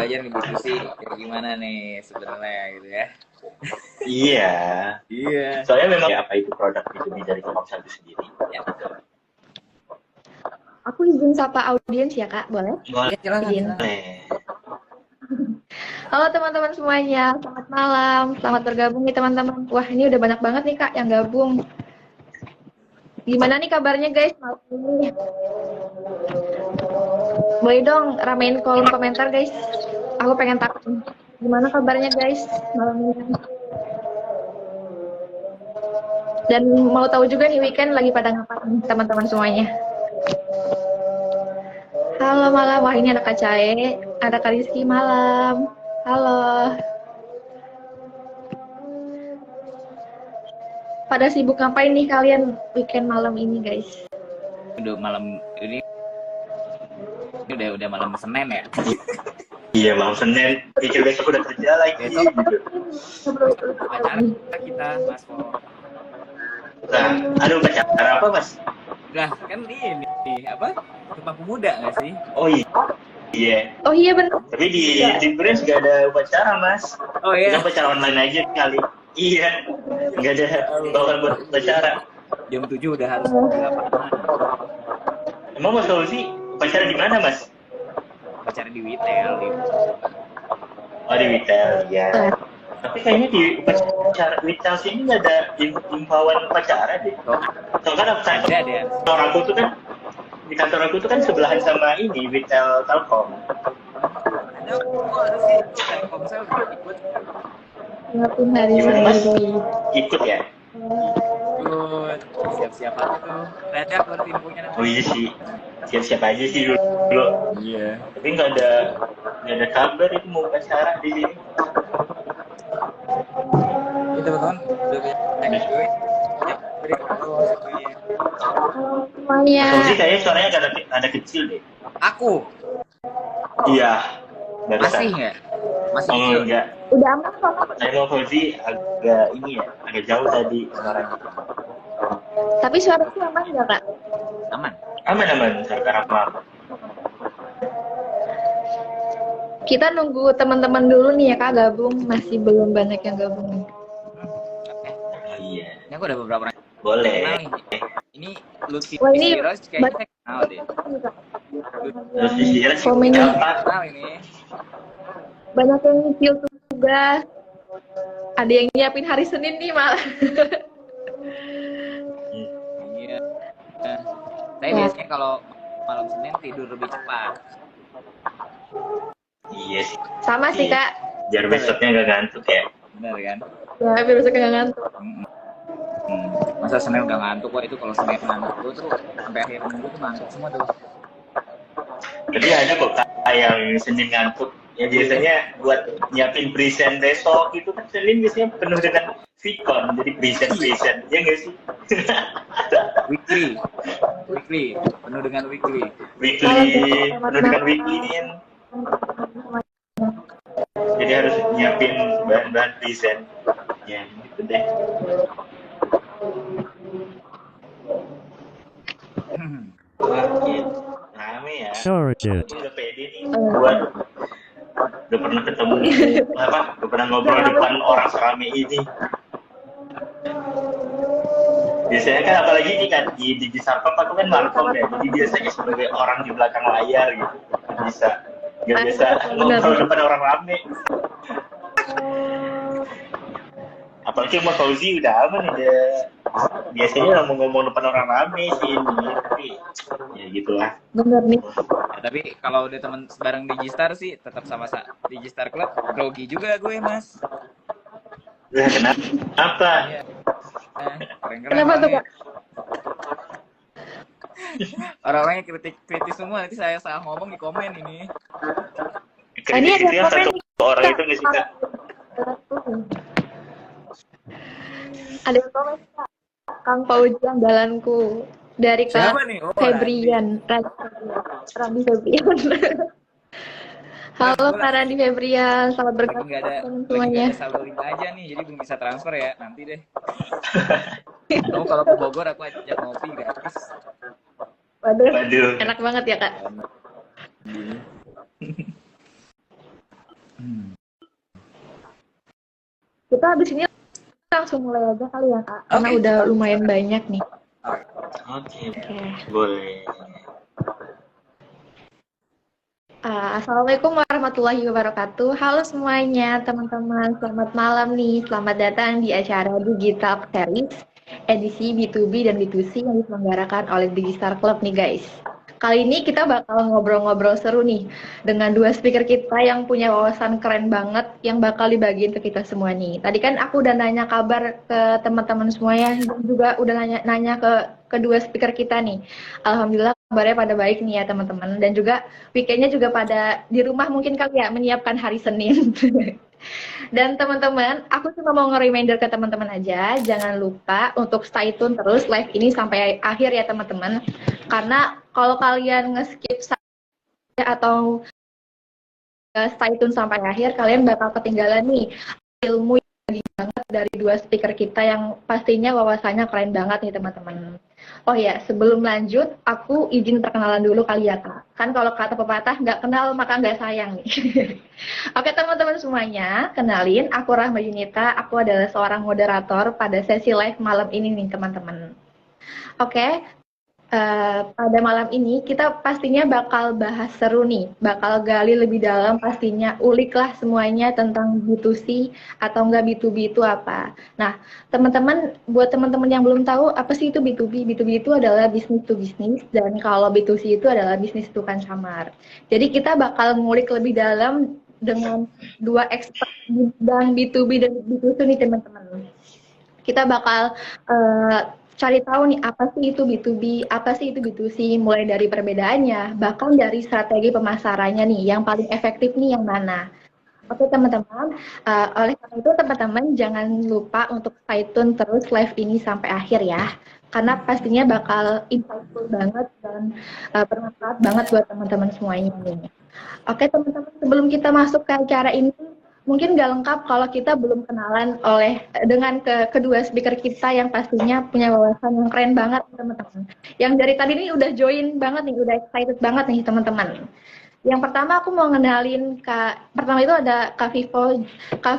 belajar ngediskusi kayak gimana nih sebenarnya gitu ya. Iya. Iya. Soalnya memang ya, apa itu produk B2B dari Telkomsel itu sendiri. Ya betul. Aku izin sapa audiens ya Kak, boleh? Ya silakan. Izin. Boleh. Halo teman-teman semuanya, selamat malam, selamat bergabung nih teman-teman. Wah ini udah banyak banget nih Kak yang gabung. Gimana nih kabarnya guys malam ini? Boleh dong ramein kolom komentar guys. Aku pengen tahu gimana kabarnya guys malam ini. Dan mau tahu juga nih weekend lagi pada ngapain teman-teman semuanya. Halo malam, wah ini ada Kak Cae, ada Kak Rizky malam. Halo. Pada sibuk ngapain nih kalian weekend malam ini guys? Udah malam ini udah malam Senin ya. Iya, malam Senin. Pikir besok udah kerja lagi. Besok acara kita Mas Po. Nah, aduh acara apa Mas? Lah kan ini apa? Sumpah Pemuda nggak sih? Oh iya. Iya. Oh iya benar. Tapi di Brand juga ada upacara Mas. Oh iya. Kita upacara online aja kali. Iya. Nggak ada bawaan buat upacara. Jam 7 udah harus di lapangan. Emang Mas Fauzi upacara di mana Mas? Upacara di Witel gitu. Oh di Witel, ya. Tapi kayaknya di upacara Witel sini nggak ada imbauan upacara deh. Oh, Soalnya kan ada. kantor aku tuh kan di kantor aku tuh kan sebelahan sama ini Witel Telkom. Ada sih Telkomsel ikut. Ngapain hari Gimana Mas? ini? Ikut ya? Ikut siap-siap aja tuh. Dadak berarti infonya nanti. Oh iya sih. Siap-siap aja sih dulu. Iya. Tapi nggak ada kabar itu mau upacara di sini. Ini teman-teman udah banyak gue. Ya, beri follow semuanya. Semuanya. Fauzi kayaknya suaranya ada kecil deh. Aku Iya. Barusan. masih nggak? Masih Oh kecil. enggak. Udah aman kok. Saya mau Fauzi agak ini ya, agak jauh tadi suaranya. Tapi suaraku aman nggak Kak? Aman. Aman, sekarang aman. Kita nunggu teman-teman dulu nih ya Kak gabung, masih belum banyak yang gabung nih. Oke. Oh iya. Ini aku udah beberapa orang kenal Boleh. nih. Ini Lutfi Wah, ini Siros kayaknya saya kenal deh. Terus disirat sih Komennya. siapa? Kenal ini. Banyak yang nyicil tugas. Ada yang nyiapin hari Senin nih malah. Iya. Saya biasanya kalau malam Senin tidur lebih cepat. Iya sih. Sama sih Kak. Biar besoknya nggak ngantuk ya. Benar kan? Ya, biar bisa nggak ngantuk. Masa Senin udah ngantuk kok, itu kalau Senin ngantuk tuh sampai akhir minggu tuh ngantuk semua tuh. Jadi ada kok Kak yang Senin ngantuk. Ya biasanya buat nyiapin present besok itu kan Senin biasanya penuh dengan Vicon, jadi present, ya nggak sih? Weekly, penuh dengan weekly. Penuh dengan weekly nih. Jadi harus nyiapin bahan-bahan present. Ya gitu deh. Oke, rame ya. Origin. Ini udah pede nih buat udah pernah ketemu udah pernah ngobrol depan orang serame ini. Biasanya kan apalagi ini kan di Sarpam aku kan markom ya, jadi biasanya sebagai orang di belakang layar gitu nggak bisa ngobrol depan orang rame. Apalagi sama Fauzi udah aman udah biasanya ngomong depan orang rame sih ini, tapi ya gitulah. Bener nih. Ya, tapi kalau udah teman bareng Digistar sih tetap sama Digistar Club grogi juga gue Mas. Ya, kenapa? Iya. Keren-keren. Kenapa tuh Kak? Orang-orangnya kritis semua, nanti saya salah ngomong di komen ini. Ini ada Kritik itu yang komen satu orang itu nggak sih Kak? Ada yang komen Kak. Kang Fauzi andalanku dari Kak Siapa nih? Oh, Febrian, Randi Febrian. Halo Kak Randi Febrian, selamat Lagi bergabung nggak ada semuanya. saldo link aja nih, jadi belum bisa transfer ya. Nanti deh. Kamu kalau ke Bogor aku ajak ngopi gratis. Waduh, Waduh. enak banget ya Kak. Hmm. Kita habis ini langsung mulai aja kali ya Kak, karena Oke. udah lumayan banyak nih. Oke, Oke. boleh. Assalamualaikum warahmatullahi wabarakatuh. Halo semuanya, teman-teman. Selamat malam nih. Selamat datang di acara Digital Series edisi B2B dan B2C yang diselenggarakan oleh Digistar Club nih guys. Kali ini kita bakal ngobrol-ngobrol seru nih dengan dua speaker kita yang punya wawasan keren banget yang bakal dibagiin ke kita semua nih. Tadi kan aku udah nanya kabar ke teman-teman semuanya dan juga udah nanya ke kedua speaker kita nih. Alhamdulillah kabarnya pada baik nih ya teman-teman, dan juga weekendnya juga pada di rumah mungkin kali ya menyiapkan hari Senin. Dan teman-teman, aku cuma mau nge-reminder ke teman-teman aja, jangan lupa untuk stay tune terus live ini sampai akhir ya teman-teman. Karena kalau kalian nge-skip atau stay tune sampai akhir, kalian bakal ketinggalan nih ilmu yang tinggi banget dari dua speaker kita yang pastinya wawasannya keren banget nih teman-teman. Oh ya, sebelum lanjut, aku izin perkenalan dulu kali ya Kak. Kan kalau kata pepatah, nggak kenal maka nggak sayang nih. Oke teman-teman semuanya, kenalin aku Rahma Yunita, aku adalah seorang moderator pada sesi live malam ini nih teman-teman. Oke, pada malam ini kita pastinya bakal bahas seru nih, bakal gali lebih dalam pastinya, uliklah semuanya tentang B2C atau enggak B2B itu apa. Nah, teman-teman, buat teman-teman yang belum tahu apa sih itu B2B? B2B itu adalah business to business, dan kalau B2C itu adalah bisnis to consumer. Jadi kita bakal ngulik lebih dalam dengan dua expert di bidang B2B dan B2C nih teman-teman. Kita bakal cari tahu nih apa sih itu B2B, apa sih itu B2C, mulai dari perbedaannya, bahkan dari strategi pemasarannya nih, yang paling efektif nih yang mana. Oke teman-teman, oleh karena itu teman-teman jangan lupa untuk stay tune terus live ini sampai akhir ya, karena pastinya bakal insightful banget dan bermanfaat banget buat teman-teman semuanya nih. Oke teman-teman, sebelum kita masuk ke acara ini, mungkin nggak lengkap kalau kita belum kenalan dengan kedua speaker kita yang pastinya punya wawasan yang keren banget teman-teman. Yang dari tadi ini udah join banget nih, udah excited banget nih teman-teman. Yang pertama aku mau ngenalin pertama itu ada Kak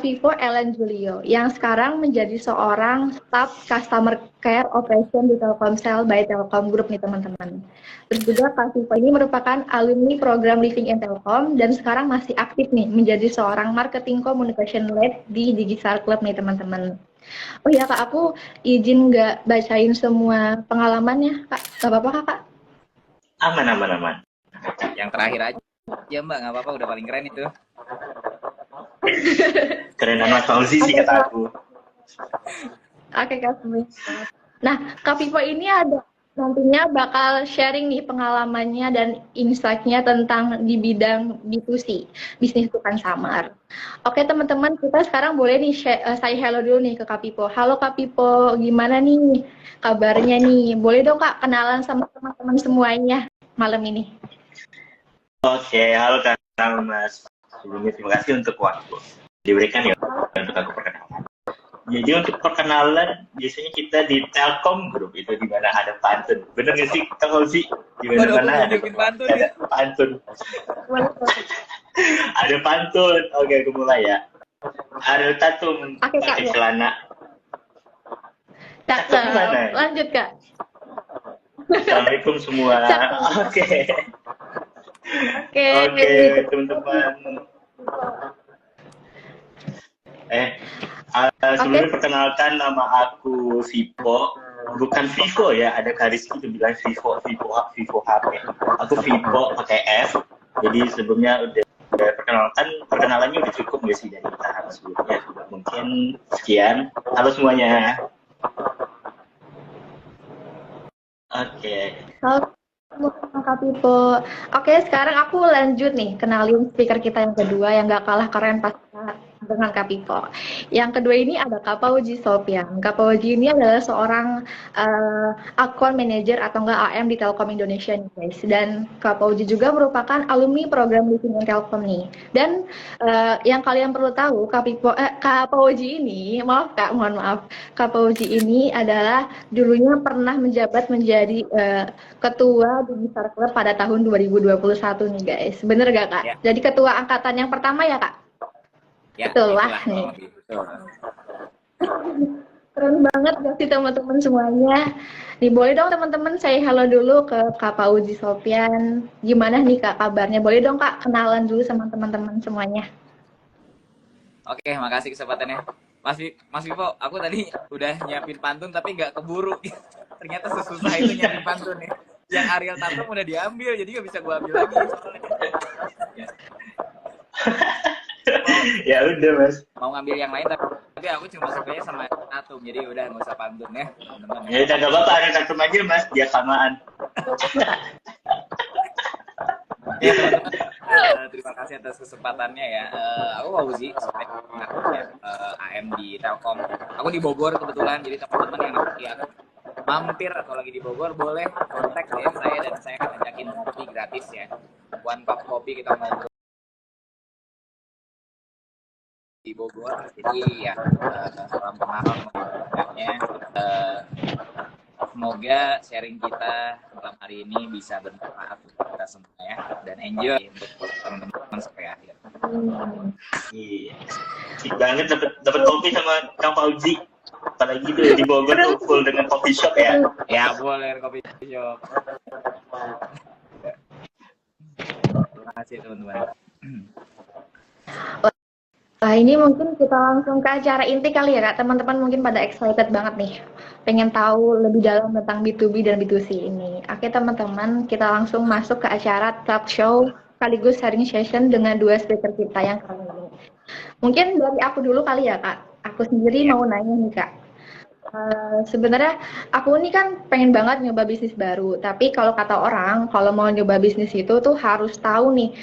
Vivo Ellen Julio yang sekarang menjadi seorang staff customer care operation di Telkomsel by Telkom Group nih teman-teman. Terus juga Kak Vivo ini merupakan alumni program Living in Telkom dan sekarang masih aktif nih menjadi seorang marketing communication lead di Digistar Club nih teman-teman. Oh iya Kak, aku izin nggak bacain semua pengalamannya Kak, nggak apa-apa Kak? Aman, aman, aman. Yang terakhir aja Mbak, nggak apa-apa, udah paling keren itu. Kerenan Mas Fauzi sih kata aku. Oke Kak, nah Kak Vivo ini nantinya bakal sharing nih pengalamannya dan insight-nya tentang di bidang B2C, bisnis to consumer. Oke teman-teman, kita sekarang boleh nih say hello dulu nih ke Kak Vivo. Halo Kak Vivo, gimana nih kabarnya nih? Boleh dong Kak kenalan sama teman-teman semuanya malam ini. Oke, halo Kak Mas. Sebelumnya terima kasih untuk waktu diberikan ya untuk aku perkenalan. Jadi untuk perkenalan biasanya kita di Telkom Group itu di mana ada pantun. Bener nggak sih Kak Fauzi? Di mana ada pantun. Ada pantun. Oke, aku mulai ya. Ariel Tatum pakai celana. Cakep. Lanjut Kak. Assalamualaikum semua. Oke. Oke, teman-teman. Sebelumnya perkenalkan nama aku Vivo, bukan Vivo ya, ada Kak Rizky itu bilang Vivo HP. Aku Vivo pakai F. Jadi sebelumnya udah perkenalannya udah cukup nggak sih dari tahap sebelumnya? Mungkin sekian. Halo semuanya. Oke. Kak Pipo. Oke, sekarang aku lanjut nih kenalin speaker kita yang kedua yang gak kalah keren pas dengan Kak Pipo. Yang kedua ini ada Kak Pauji Sofian. Kak Pauji ini adalah seorang account manager atau enggak AM di Telkom Indonesia nih guys. Dan Kak Pauji juga merupakan alumni program Living in Telkom nih. Dan yang kalian perlu tahu, Kak Pauji ini, mohon maaf, Kak Pauji ini adalah dulunya pernah menjabat menjadi ketua Digistar Club pada tahun 2021 nih guys. Bener gak Kak? Ya. Jadi ketua angkatan yang pertama ya Kak? Ya, Itulah itulah nih. kurang lebih. Betul. Keren banget gak sih teman-teman semuanya? Nih boleh dong teman-teman saya halo dulu ke Kak Fauzi Sofyan. Gimana nih Kak kabarnya? Boleh dong Kak kenalan dulu sama teman-teman semuanya. Oke, makasih kesempatannya. Mas Vivo, aku tadi udah nyiapin pantun tapi nggak keburu. Ternyata sesusah itu nyiapin pantun ya. Yang Ariel Tatum udah diambil, jadi nggak bisa gua ambil lagi soalnya. Ya udah mas. Mau ngambil yang lain tapi aku cuma sukanya sama Tatum, jadi udah nggak usah pantun ya, teman-teman. Ya udah gak apa-apa, ada satu aja mas, dia samaan. Ya teman-teman, terima kasih atas kesempatannya ya. Aku Fauzi, AM di Telkom. Aku di Bogor kebetulan, jadi teman-teman yang mampir atau lagi di Bogor boleh kontak ya saya, dan saya akan ajakin kopi gratis ya. One cup kopi kita ngobrol di Bogor. Jadi ya salam kenal semuanya. Semoga sharing kita malam hari ini bisa bermanfaat untuk kita semua ya, dan enjoy untuk teman-teman sampai akhir. Iya. Asik banget dapat kopi sama Kang Fauzi. Apalagi tuh di Bogor tuh full dengan coffee shop ya. Ya boleh kopi shop. Terima kasih teman-teman. Ini mungkin kita langsung ke acara inti kali ya Kak. Teman-teman mungkin pada excited banget nih. Pengen tahu lebih dalam tentang B2B dan B2C ini. Oke teman-teman, kita langsung masuk ke acara talk show sekaligus sharing session dengan dua speaker kita yang keren ini. Mungkin dari aku dulu kali ya Kak. Aku sendiri mau nanya nih Kak. Sebenarnya aku ini kan pengen banget nyoba bisnis baru, tapi kalau kata orang, kalau mau nyoba bisnis itu tuh harus tahu nih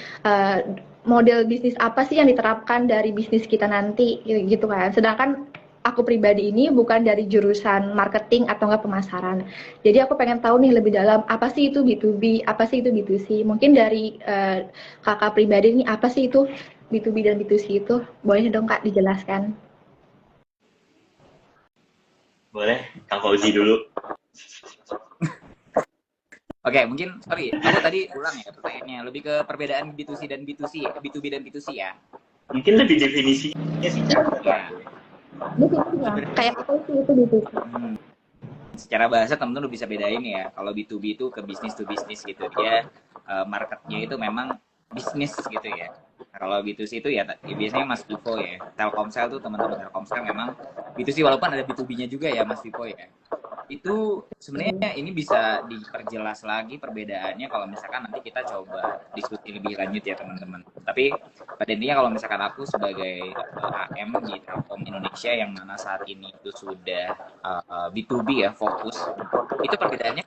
model bisnis apa sih yang diterapkan dari bisnis kita nanti gitu kan. Sedangkan aku pribadi ini bukan dari jurusan marketing atau enggak pemasaran. Jadi aku pengen tahu nih lebih dalam apa sih itu B2B, apa sih itu B2C. Mungkin dari kakak pribadi ini apa sih itu B2B dan B2C itu? Boleh dong Kak dijelaskan? Boleh, Kang Fauzi dulu. Oke, mungkin sorry, aku tadi ulang ya pertanyaannya, lebih ke perbedaan B2C dan B2C ya, B2B dan B2C ya. Mungkin lebih definisinya sih Ya. Definisinya kayak apa sih itu B2C? Secara bahasa teman-teman udah bisa bedain ya. Kalau B2B itu ke bisnis to bisnis gitu. Dia marketnya itu memang bisnis gitu ya. Nah, kalau B2C itu ya biasanya Mas Vivo ya. Telkomsel tuh teman-teman Telkomsel memang B2C, walaupun ada B2B-nya juga ya Mas Vivo ya. Itu sebenarnya ini bisa diperjelas lagi perbedaannya kalau misalkan nanti kita coba diskusi lebih lanjut ya teman-teman. Tapi pada intinya kalau misalkan aku sebagai AM di Telkom Indonesia yang mana saat ini itu sudah B2B ya, fokus, itu perbedaannya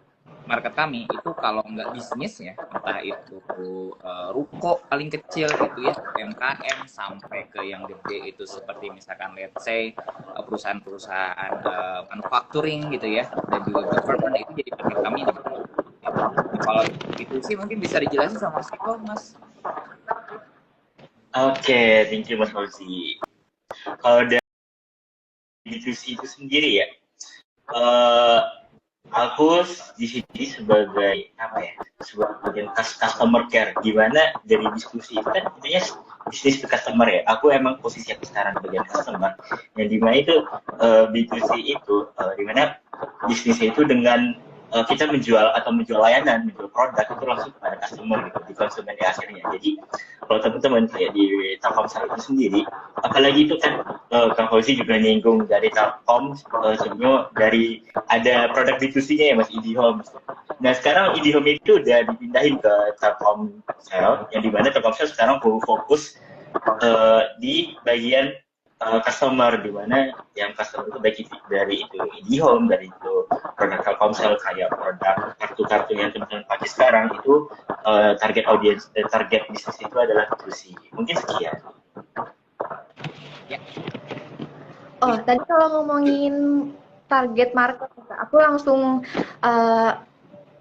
market kami itu kalau nggak bisnis ya, entah itu ruko paling kecil gitu ya, UMKM, sampai ke yang gede itu seperti misalkan let's say perusahaan-perusahaan manufacturing gitu ya, dan juga government, itu jadi market kami di mana. Kalau itu sih mungkin bisa dijelasin sama Mas Iko, Mas. Oke, thank you Mas Fauzi. Kalau dari B2C itu sendiri ya, aku di sini sebagai apa ya, sebagai customer care. Gimana dari diskusi itu kan intinya bisnis to customer ya. Aku emang posisi aku sekarang bagian customer, yang dimana itu B2C itu dimana bisnisnya itu dengan kita menjual layanan, menjual produk itu langsung kepada customer gitu, di konsumen di akhirnya. Jadi kalau teman-teman kayak di Telkomsel itu sendiri, apalagi itu kan Kang Fauzi juga nyinggung dari Telkom, sebenarnya dari ada produk B2C-nya ya Mas, IndiHome. Nah sekarang IndiHome itu udah dipindahin ke Telkomsel, yang dimana Telkomsel sekarang fokus di bagian customer, di mana yang customer itu baik dari itu IndiHome, dari itu produk Telkomsel kayak produk kartu-kartu yang teman-teman pakai sekarang itu target audience, target bisnis itu adalah B2C. Mungkin sekian. Ya. Oh, tadi kalau ngomongin target market, aku langsung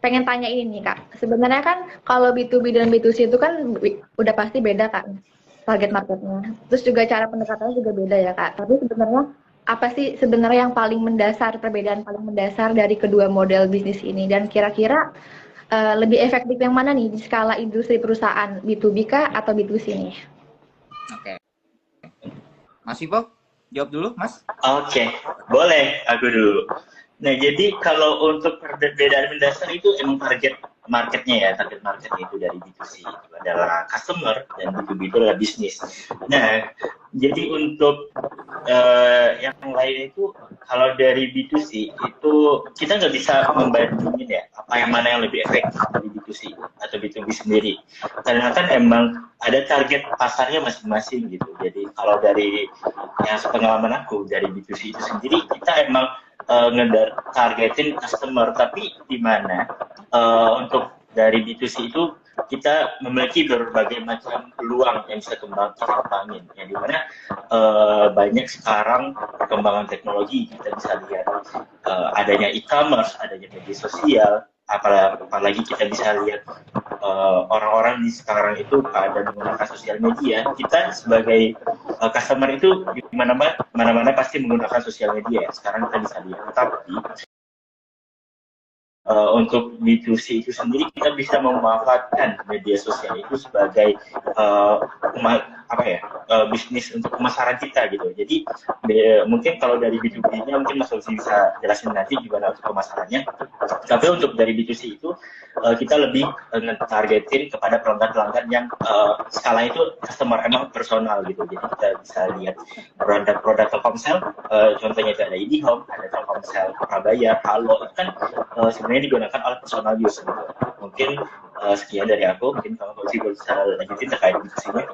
pengen tanya ini nih Kak. Sebenarnya kan kalau B2B dan B2C itu kan udah pasti beda kan target marketnya. Terus juga cara pendekatannya juga beda ya Kak. Tapi sebenarnya apa sih sebenarnya yang paling mendasar, perbedaan paling mendasar dari kedua model bisnis ini? Dan kira-kira lebih efektif yang mana nih di skala industri perusahaan, B2B kah atau B2C nih? Oke. Mas Vivo, jawab dulu, Mas. Oke, boleh aku dulu. Nah, jadi kalau untuk perbedaan mendasar itu emang target marketnya ya, target marketnya itu dari B2C itu adalah customer dan B2B itu adalah bisnis. Nah, jadi untuk yang lain itu kalau dari B2C itu kita nggak bisa membandingin ya apa yang mana yang lebih efektif dari B2C atau B2B sendiri. Karena kan emang ada target pasarnya masing-masing gitu. Jadi kalau dari yang pengalaman aku dari B2C itu sendiri kita emang targetin customer, tapi di mana untuk dari B2C itu kita memiliki berbagai macam peluang yang bisa kita kembangin, ya di mana banyak sekarang perkembangan teknologi kita bisa lihat adanya e-commerce, adanya media sosial, apalagi kita bisa lihat orang-orang di sekarang itu pada menggunakan sosial media. Kita sebagai customer itu di mana-mana pasti menggunakan sosial media ya. Sekarang kita bisa lihat. Tapi untuk B2C itu sendiri kita bisa memanfaatkan media sosial itu sebagai bisnis untuk pemasaran kita gitu. Jadi mungkin kalau dari B2B-nya mungkin Mas Lutfi bisa jelasin nanti gimana untuk pemasarannya. Tapi untuk dari B2C itu kita lebih targetin kepada pelanggan-pelanggan yang skala itu customer emang personal gitu. Jadi kita bisa lihat produk Telkomsel, contohnya itu ada IndiHome, ada Telkomsel Prabayar, Halo, itu kan sebenarnya digunakan oleh personal use gitu. Mungkin sekian dari aku, mungkin kalau Fauzi bisa lanjutin terkait B2C-nya.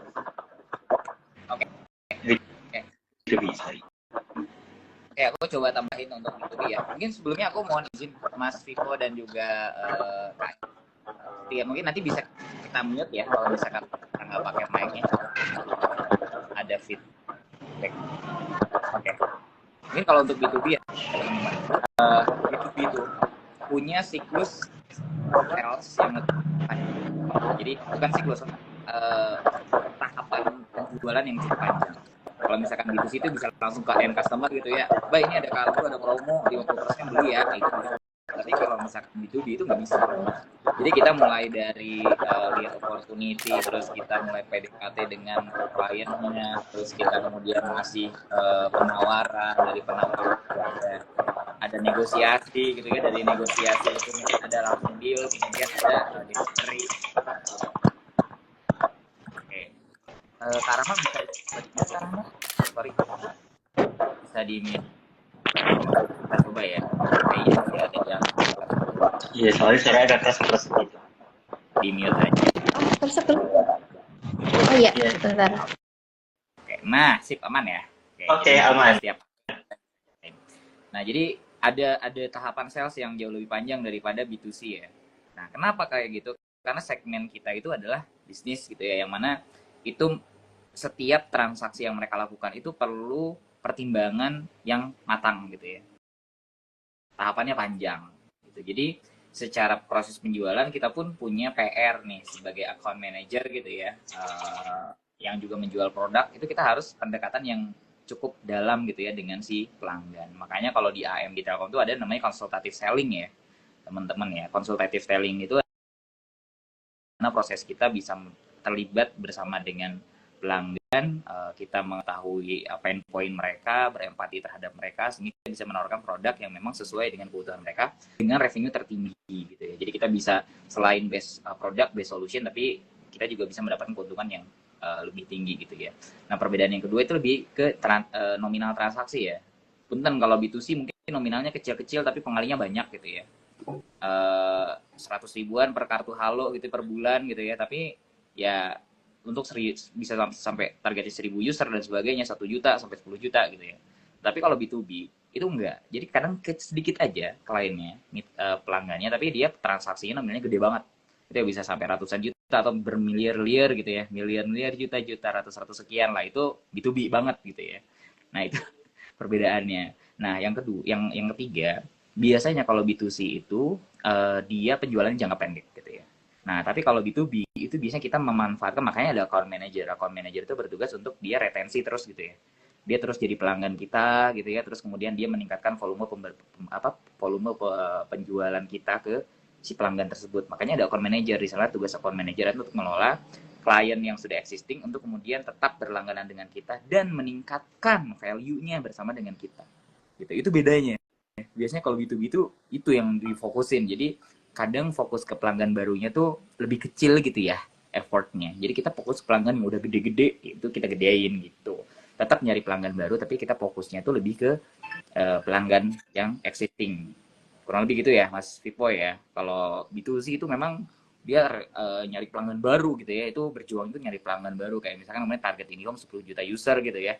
Oke. B2B, sorry. Oke, aku coba tambahin untuk B2B ya. Mungkin sebelumnya aku mohon izin Mas Vivo dan juga Kak. Ya, mungkin nanti bisa kita mute ya kalau misalkan kita nggak pakai mic-nya. Ada feedback. Oke. Mungkin kalau untuk B2B ya, B2B itu punya siklus sales yang panjang. Jadi bukan siklus, tahapan penjualan yang cukup panjang. Kalau misalkan B2C itu bisa langsung ke end customer gitu ya, Mbak ini ada kartu, ada promo 50% beli ya, gitu. Tapi kalau misalkan B2B itu nggak bisa. Jadi kita mulai dari lihat opportunity, terus kita mulai PDKT dengan kliennya, terus kita kemudian ngasih penawaran, dari penawaran ada negosiasi gitu ya, dari negosiasi itu ada langsung deal, kemudian ada delivery. Kak Rahma bisa sorry bisa di mute, kita coba ya, kayaknya masih ada yang Iya, soalnya saya agak keras gitu. di mute aja. Terus oh iya, bentar. Oke, nah sip, aman ya. Oke, aman. Nah jadi ada tahapan sales yang jauh lebih panjang daripada B2C ya. Nah kenapa kayak gitu? Karena segmen kita itu adalah bisnis gitu ya, yang mana itu setiap transaksi yang mereka lakukan itu perlu pertimbangan yang matang gitu ya. Tahapannya panjang gitu. Jadi secara proses penjualan kita pun punya PR nih sebagai account manager gitu ya. Yang juga menjual produk itu kita harus pendekatan yang cukup dalam gitu ya dengan si pelanggan. Makanya kalau di AM di Telkom itu ada namanya consultative selling ya, teman-teman ya. Consultative selling itu karena proses kita bisa terlibat bersama dengan pelanggan, kita mengetahui pain point mereka, berempati terhadap mereka, sehingga kita bisa menawarkan produk yang memang sesuai dengan kebutuhan mereka dengan revenue tertinggi gitu ya. Jadi kita bisa selain best product, best solution, tapi kita juga bisa mendapatkan keuntungan yang lebih tinggi gitu ya. Nah perbedaan yang kedua itu lebih ke nominal transaksi ya. Punten kalau B2C mungkin nominalnya kecil-kecil tapi pengalinya banyak gitu ya. 100 ribuan per kartu Halo gitu per bulan gitu ya, tapi ya untuk bisa sampai targetnya 1000 user dan sebagainya, 1 juta sampai 10 juta gitu ya. Tapi kalau B2B itu enggak. Jadi kadang sedikit aja kliennya, pelanggannya, tapi dia transaksinya nominalnya gede banget. Itu bisa sampai ratusan juta atau bermiliar-liar gitu ya, miliar-miliar, juta-juta, ratus-ratus sekian lah, itu B2B banget gitu ya. Nah itu perbedaannya. Nah yang kedua, yang ketiga, biasanya kalau B2C itu dia penjualannya jangka pendek gitu ya. Nah tapi kalau B2B itu biasanya kita memanfaatkan, makanya ada account manager. Account manager itu bertugas untuk dia retensi terus gitu ya. Dia terus jadi pelanggan kita gitu ya, terus kemudian dia meningkatkan volume penjualan kita ke si pelanggan tersebut. Makanya ada account manager. Di sana tugas account manager itu untuk mengelola klien yang sudah existing untuk kemudian tetap berlangganan dengan kita dan meningkatkan value-nya bersama dengan kita. Gitu. Itu bedanya. Biasanya kalau B2B itu yang difokusin. Jadi kadang fokus ke pelanggan barunya tuh lebih kecil gitu ya effortnya. Jadi kita fokus pelanggan yang udah gede-gede itu kita gedein gitu. Tetap nyari pelanggan baru tapi kita fokusnya tuh lebih ke pelanggan yang existing. Kurang lebih gitu ya Mas Vipo ya. Kalau B2C itu memang dia nyari pelanggan baru gitu ya. Itu berjuang itu nyari pelanggan baru kayak misalkan namanya target IndiHome 10 juta user gitu ya.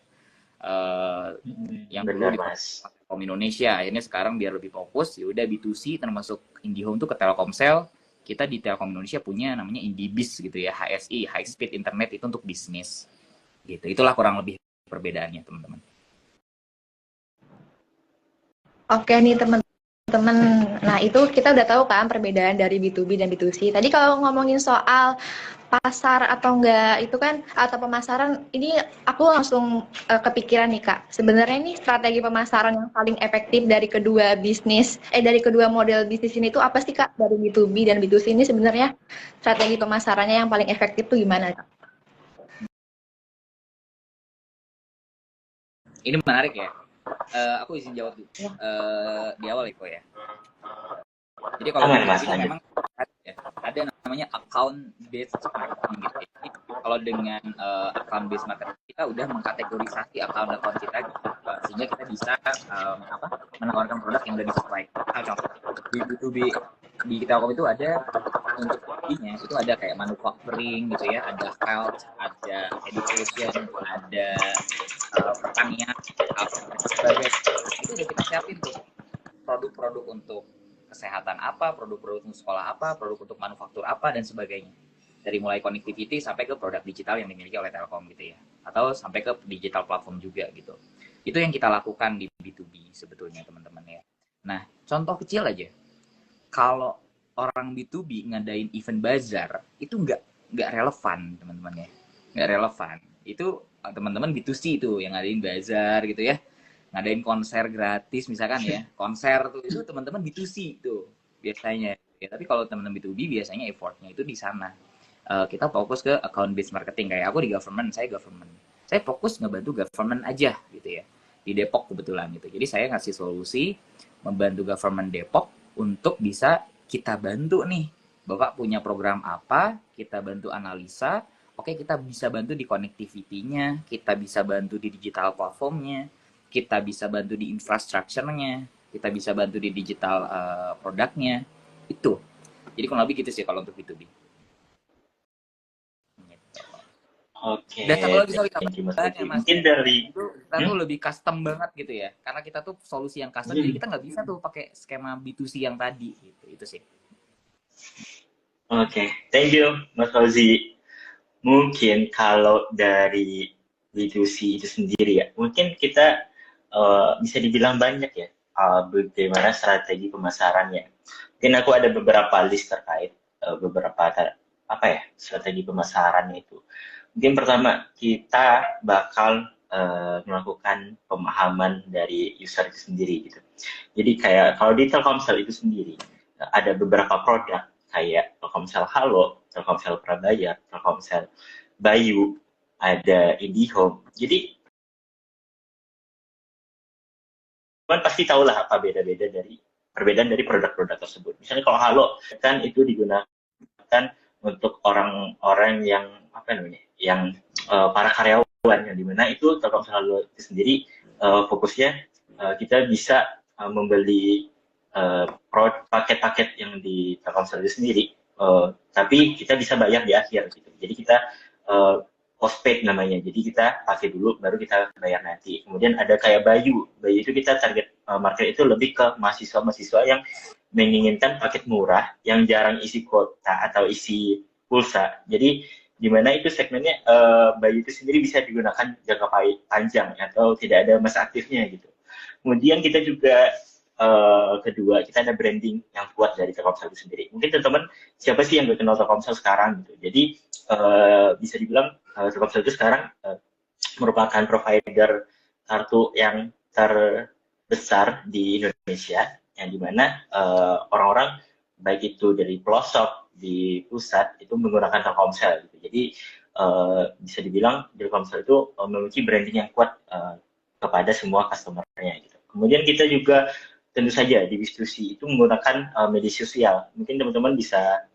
Yang dulu di Telkom Indonesia, akhirnya sekarang biar lebih fokus ya udah B2C termasuk IndiHome tuh ke Telkomsel. Kita di Telkom Indonesia punya namanya IndiBiz gitu ya, HSI, High Speed Internet itu untuk bisnis. Gitu. Itulah kurang lebih perbedaannya, teman-teman. Oke nih teman-teman. Nah, itu kita udah tahu kan perbedaan dari B2B dan B2C. Tadi kalau ngomongin soal pasar atau enggak itu kan atau pemasaran, ini aku langsung kepikiran nih Kak. Sebenarnya ini strategi pemasaran yang paling efektif dari kedua dari kedua model bisnis ini tuh apa sih Kak? Dari B2B dan B2C ini sebenarnya strategi pemasarannya yang paling efektif tuh gimana Kak? Ini menarik ya. Aku izin jawab dulu. Di awal ya. Jadi kalau memang ada namanya account based marketing gitu. Jadi, kalau dengan account based marketing kita udah mengkategorisasi account kita gitu, sehingga kita bisa menawarkan produk yang lebih sesuai. Contoh di B2B di Telkom itu ada untuk B2B-nya itu ada kayak manufacturing gitu ya, ada health, ada education, ada pertanian, sebagainya. Itu udah kita siapin tuh produk-produk untuk kesehatan apa, produk-produk untuk sekolah apa, produk untuk manufaktur apa, dan sebagainya. Dari mulai connectivity sampai ke produk digital yang dimiliki oleh Telkom gitu ya. Atau sampai ke digital platform juga gitu. Itu yang kita lakukan di B2B sebetulnya teman-teman ya. Nah, contoh kecil aja. Kalau orang B2B ngadain event bazar, itu nggak relevan teman-teman ya. Nggak relevan. Itu teman-teman B2C itu yang ngadain bazar gitu ya. Ngadain konser gratis misalkan ya, konser tuh itu teman-teman B2C tuh biasanya ya. Tapi kalau teman-teman B2B biasanya effortnya itu di sana. Kita fokus ke account based marketing. Kayak aku di government, saya fokus ngebantu government aja gitu ya, di Depok kebetulan gitu. Jadi saya ngasih solusi membantu government Depok untuk bisa kita bantu nih, Bapak punya program apa, kita bantu analisa. Oke, kita bisa bantu di connectivity-nya, kita bisa bantu di digital platformnya, kita bisa bantu di infrastrukturnya, kita bisa bantu di digital produknya, itu. Jadi kurang lebih gitu sih kalau untuk B2B. Oke. Dan satu lagi mungkin dari itu kita tuh lebih custom banget gitu ya, karena kita tuh solusi yang custom, jadi kita nggak bisa tuh pakai skema B2C yang tadi gitu. Itu sih. Oke, thank you Mas Fauzi. Mungkin kalau dari B2C itu sendiri ya, mungkin kita bisa dibilang banyak ya bagaimana strategi pemasarannya. Mungkin aku ada beberapa list terkait beberapa strategi pemasarannya itu. Mungkin pertama kita bakal melakukan pemahaman dari user itu sendiri gitu. Jadi kayak kalau di Telkomsel itu sendiri ada beberapa produk kayak Telkomsel Halo, Telkomsel Prabayar, Telkomsel Bayu, ada IndiHome. Jadi kan pasti tahu lah apa perbedaan dari produk-produk tersebut. Misalnya kalau Halo kan itu digunakan untuk orang-orang yang yang para karyawan, yang dimana itu Telkomsel Halo itu sendiri fokusnya kita bisa membeli paket-paket yang di Telkomsel itu sendiri, tapi kita bisa bayar di akhir gitu. Jadi kita postpaid namanya, jadi kita pakai dulu baru kita bayar nanti. Kemudian ada kayak Bayu itu kita target market itu lebih ke mahasiswa-mahasiswa yang menginginkan paket murah yang jarang isi kuota atau isi pulsa. Jadi di mana itu segmennya Bayu itu sendiri bisa digunakan jangka panjang atau tidak ada masa aktifnya gitu. Kemudian kita juga kedua, kita ada branding yang kuat dari Telkomsel itu sendiri. Mungkin teman-teman siapa sih yang gak kenal Telkomsel sekarang gitu. Jadi bisa dibilang Telkomsel itu sekarang merupakan provider kartu yang terbesar di Indonesia, yang dimana orang-orang baik itu dari pelosok di pusat itu menggunakan Telkomsel gitu. Jadi bisa dibilang Telkomsel itu memiliki branding yang kuat kepada semua customer-nya gitu. Kemudian kita juga tentu saja di B2C itu menggunakan media sosial. Mungkin teman-teman bisa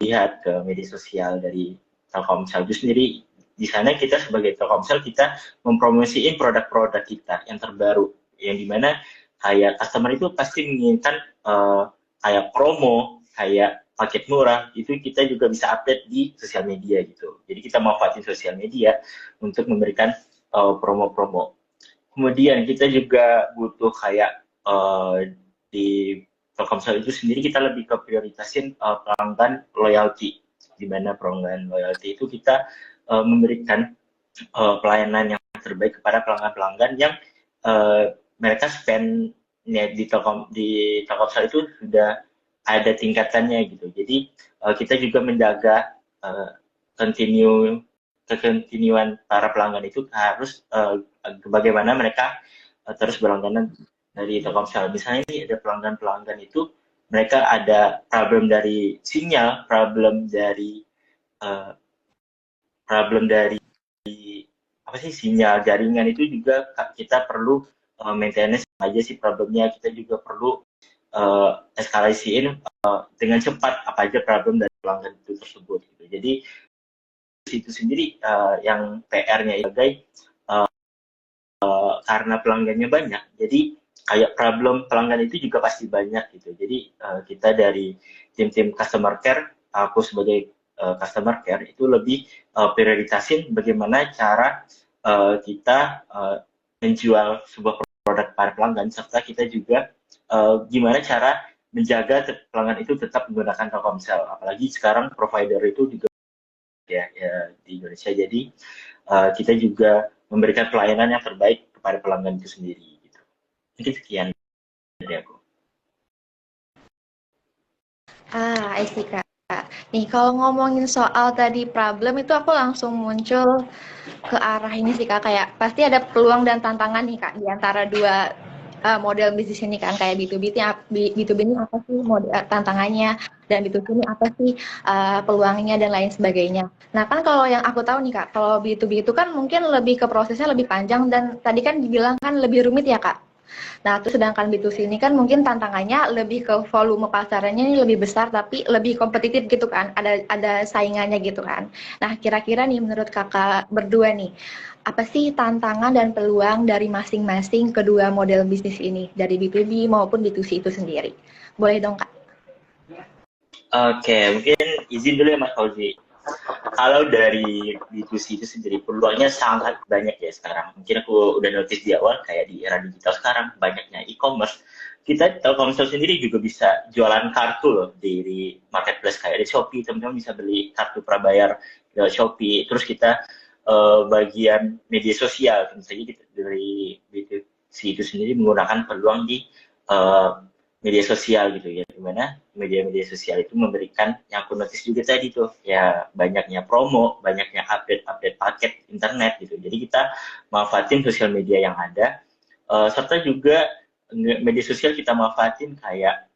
lihat ke media sosial dari Telkomsel itu sendiri. Di sana kita sebagai Telkomsel kita mempromosiin produk-produk kita yang terbaru, yang dimana kayak customer itu pasti menginginkan kayak promo, kayak paket murah, itu kita juga bisa update di sosial media gitu. Jadi kita manfaatin sosial media untuk memberikan promo-promo. Kemudian kita juga butuh kayak di Telkomsel itu sendiri kita lebih ke prioritasin pelanggan loyalty, di mana pelanggan loyalty itu kita memberikan pelayanan yang terbaik kepada pelanggan-pelanggan yang mereka spend-nya di Telkomsel itu sudah ada tingkatannya gitu. Jadi kita juga menjaga kekontinuan para pelanggan itu harus bagaimana mereka terus berlangganan dari Telkomsel. Misalnya ini ada pelanggan-pelanggan itu mereka ada problem dari sinyal, problem dari apa sih sinyal jaringan itu juga kita perlu maintenance aja sih problemnya. Kita juga perlu eskalasiin dengan cepat apa aja problem dari pelanggan itu tersebut gitu. Jadi itu sendiri yang PR-nya sebagai karena pelanggannya banyak, jadi kayak problem pelanggan itu juga pasti banyak gitu. Jadi kita dari tim customer care, aku sebagai customer care itu lebih prioritasin bagaimana cara kita menjual sebuah produk para pelanggan, serta kita juga gimana cara menjaga pelanggan itu tetap menggunakan Telkomsel. Apalagi sekarang provider itu juga ya di Indonesia. Jadi kita juga memberikan pelayanan yang terbaik kepada pelanggan itu sendiri. Gitu. Mungkin sekian dari aku. I see, Kak. Nih, kalau ngomongin soal tadi problem itu aku langsung muncul ke arah ini sih, Kak. Kayak pasti ada peluang dan tantangan nih, Kak, di antara dua model bisnis ini kan. Kayak B2B ini apa sih tantangannya, dan B2C ini apa sih peluangnya dan lain sebagainya. Nah, kan kalau yang aku tahu nih, Kak, kalau B2B itu kan mungkin lebih ke prosesnya lebih panjang dan tadi kan dibilang kan lebih rumit ya, Kak. Nah, terus sedangkan B2C ini kan mungkin tantangannya lebih ke volume pasarnya ini lebih besar tapi lebih kompetitif gitu kan. Ada saingannya gitu kan. Nah, kira-kira nih menurut Kakak berdua nih, apa sih tantangan dan peluang dari masing-masing kedua model bisnis ini, dari B2B maupun B2C itu sendiri? Boleh dong, Kak? Oke, mungkin izin dulu ya Mas Fauzi. Kalau dari B2C itu sendiri peluangnya sangat banyak ya sekarang. Mungkin aku udah notice di awal kayak di era digital sekarang banyaknya e-commerce. Kita Telkomsel sendiri juga bisa jualan kartu loh di marketplace kayak di Shopee. Teman-teman bisa beli kartu prabayar di Shopee. Terus kita bagian media sosial, tentu saja kita dari B2C itu sendiri menggunakan peluang di media sosial gitu ya, dimana media-media sosial itu memberikan yang aku notice juga tadi tuh ya banyaknya promo, banyaknya update paket internet gitu. Jadi kita manfaatin sosial media yang ada, serta juga media sosial kita manfaatin kayak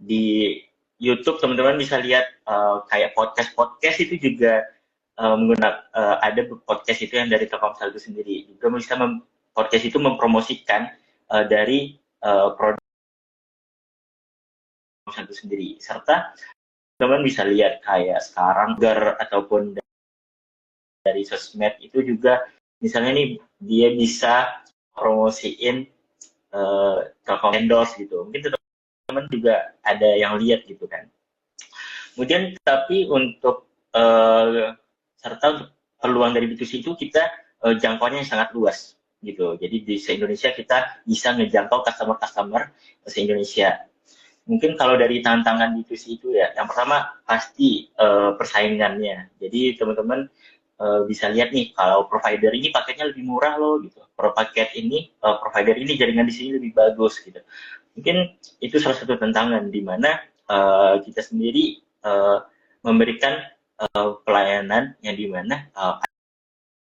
di YouTube teman-teman bisa lihat kayak podcast itu juga menggunakan ada podcast itu yang dari Telkomsel itu sendiri juga bisa podcast itu mempromosikan dari produk itu sendiri, serta teman bisa lihat kayak sekarang ataupun dari sosmed itu juga misalnya nih dia bisa promosiin Telkom endorse gitu, mungkin teman juga ada yang lihat gitu kan. Kemudian tapi untuk serta peluang dari B2C itu kita jangkauannya sangat luas gitu. Jadi di se-Indonesia kita bisa ngejangkau customer se-Indonesia. Mungkin kalau dari tantangan B2C itu ya, yang pertama pasti persaingannya. Jadi teman-teman bisa lihat nih, kalau provider ini paketnya lebih murah loh gitu. Provider ini jaringan di sini lebih bagus gitu. Mungkin itu salah satu tantangan di mana kita sendiri memberikan pelayanan yang di mana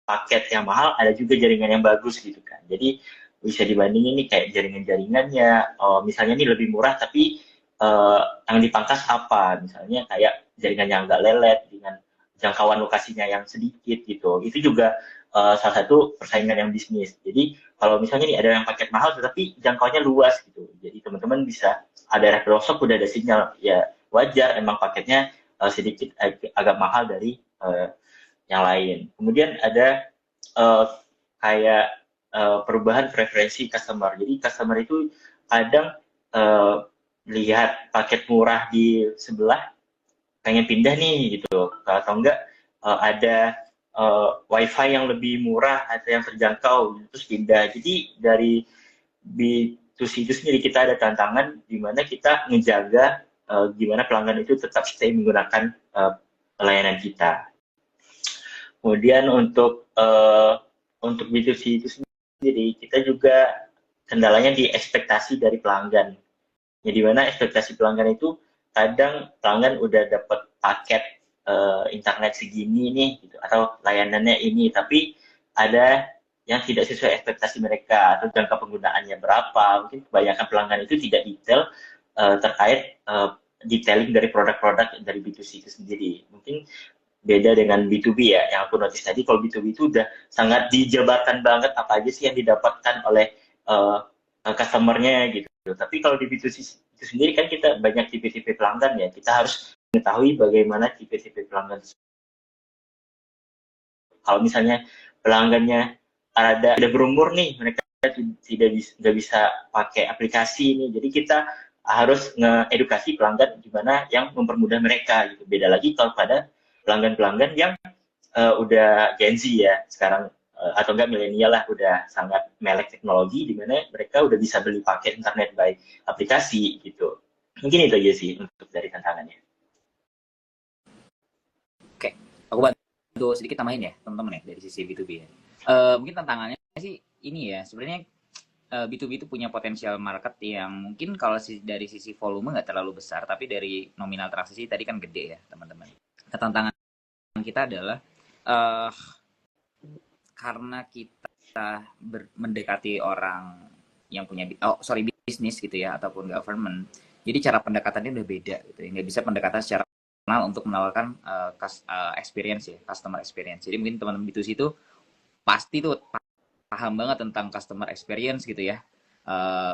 paket yang mahal ada juga jaringan yang bagus gitu kan. Jadi bisa dibandingin nih kayak jaringan-jaringannya, misalnya ini lebih murah tapi yang dipangkas apa, misalnya kayak jaringan yang nggak lelet dengan jangkauan lokasinya yang sedikit gitu. Itu juga salah satu persaingan yang bisnis. Jadi kalau misalnya nih ada yang paket mahal tetapi jangkauannya luas gitu, jadi teman-teman bisa ada daerah pelosok udah ada sinyal, ya wajar emang paketnya sedikit agak mahal dari yang lain. Kemudian ada uh, kayak perubahan preferensi customer. Jadi customer itu kadang lihat paket murah di sebelah, pengen pindah nih gitu. Atau enggak ada wifi yang lebih murah atau yang terjangkau, terus pindah. Jadi dari B2C itu sendiri kita ada tantangan di mana kita menjaga gimana pelanggan itu tetap stay menggunakan layanan kita. Kemudian untuk B2C itu sendiri, kita juga kendalanya di ekspektasi dari pelanggan. Ya, di mana ekspektasi pelanggan itu kadang pelanggan udah dapat paket internet segini nih, gitu, atau layanannya ini, tapi ada yang tidak sesuai ekspektasi mereka atau jangka penggunaannya berapa. Mungkin kebanyakan pelanggan itu tidak detail terkait detailing dari produk-produk dari B2C itu sendiri. Mungkin beda dengan B2B ya, yang aku notice tadi. Kalau B2B itu udah sangat dijabarkan banget apa aja sih yang didapatkan oleh customer-nya gitu. Tapi kalau di B2C itu sendiri kan kita banyak tipe-tipe pelanggan ya, kita harus mengetahui bagaimana tipe-tipe pelanggan. Kalau misalnya pelanggannya ada berumur nih, mereka nggak bisa pakai aplikasi ini, jadi kita harus ngeedukasi pelanggan gimana yang mempermudah mereka gitu. Beda lagi kalau pada pelanggan-pelanggan yang udah Gen Z ya sekarang, atau enggak milenial lah, udah sangat melek teknologi, di mana mereka udah bisa beli paket internet by aplikasi gitu. Mungkin itu aja sih untuk dari tantangannya. Oke, aku bantu sedikit tambahin ya teman-teman ya dari sisi B2B ya. Mungkin tantangannya sih ini ya, sebenarnya B2B itu punya potensial market yang mungkin kalau dari sisi volume nggak terlalu besar, tapi dari nominal transaksi tadi kan gede ya teman-teman. Tantangan kita adalah karena kita mendekati orang yang punya bisnis gitu ya, ataupun government, jadi cara pendekatannya udah beda gitu ya, nggak bisa pendekatan secara personal untuk menawarkan experience ya, customer experience. Jadi mungkin teman-teman B2C itu pasti tuh paham banget tentang customer experience gitu ya,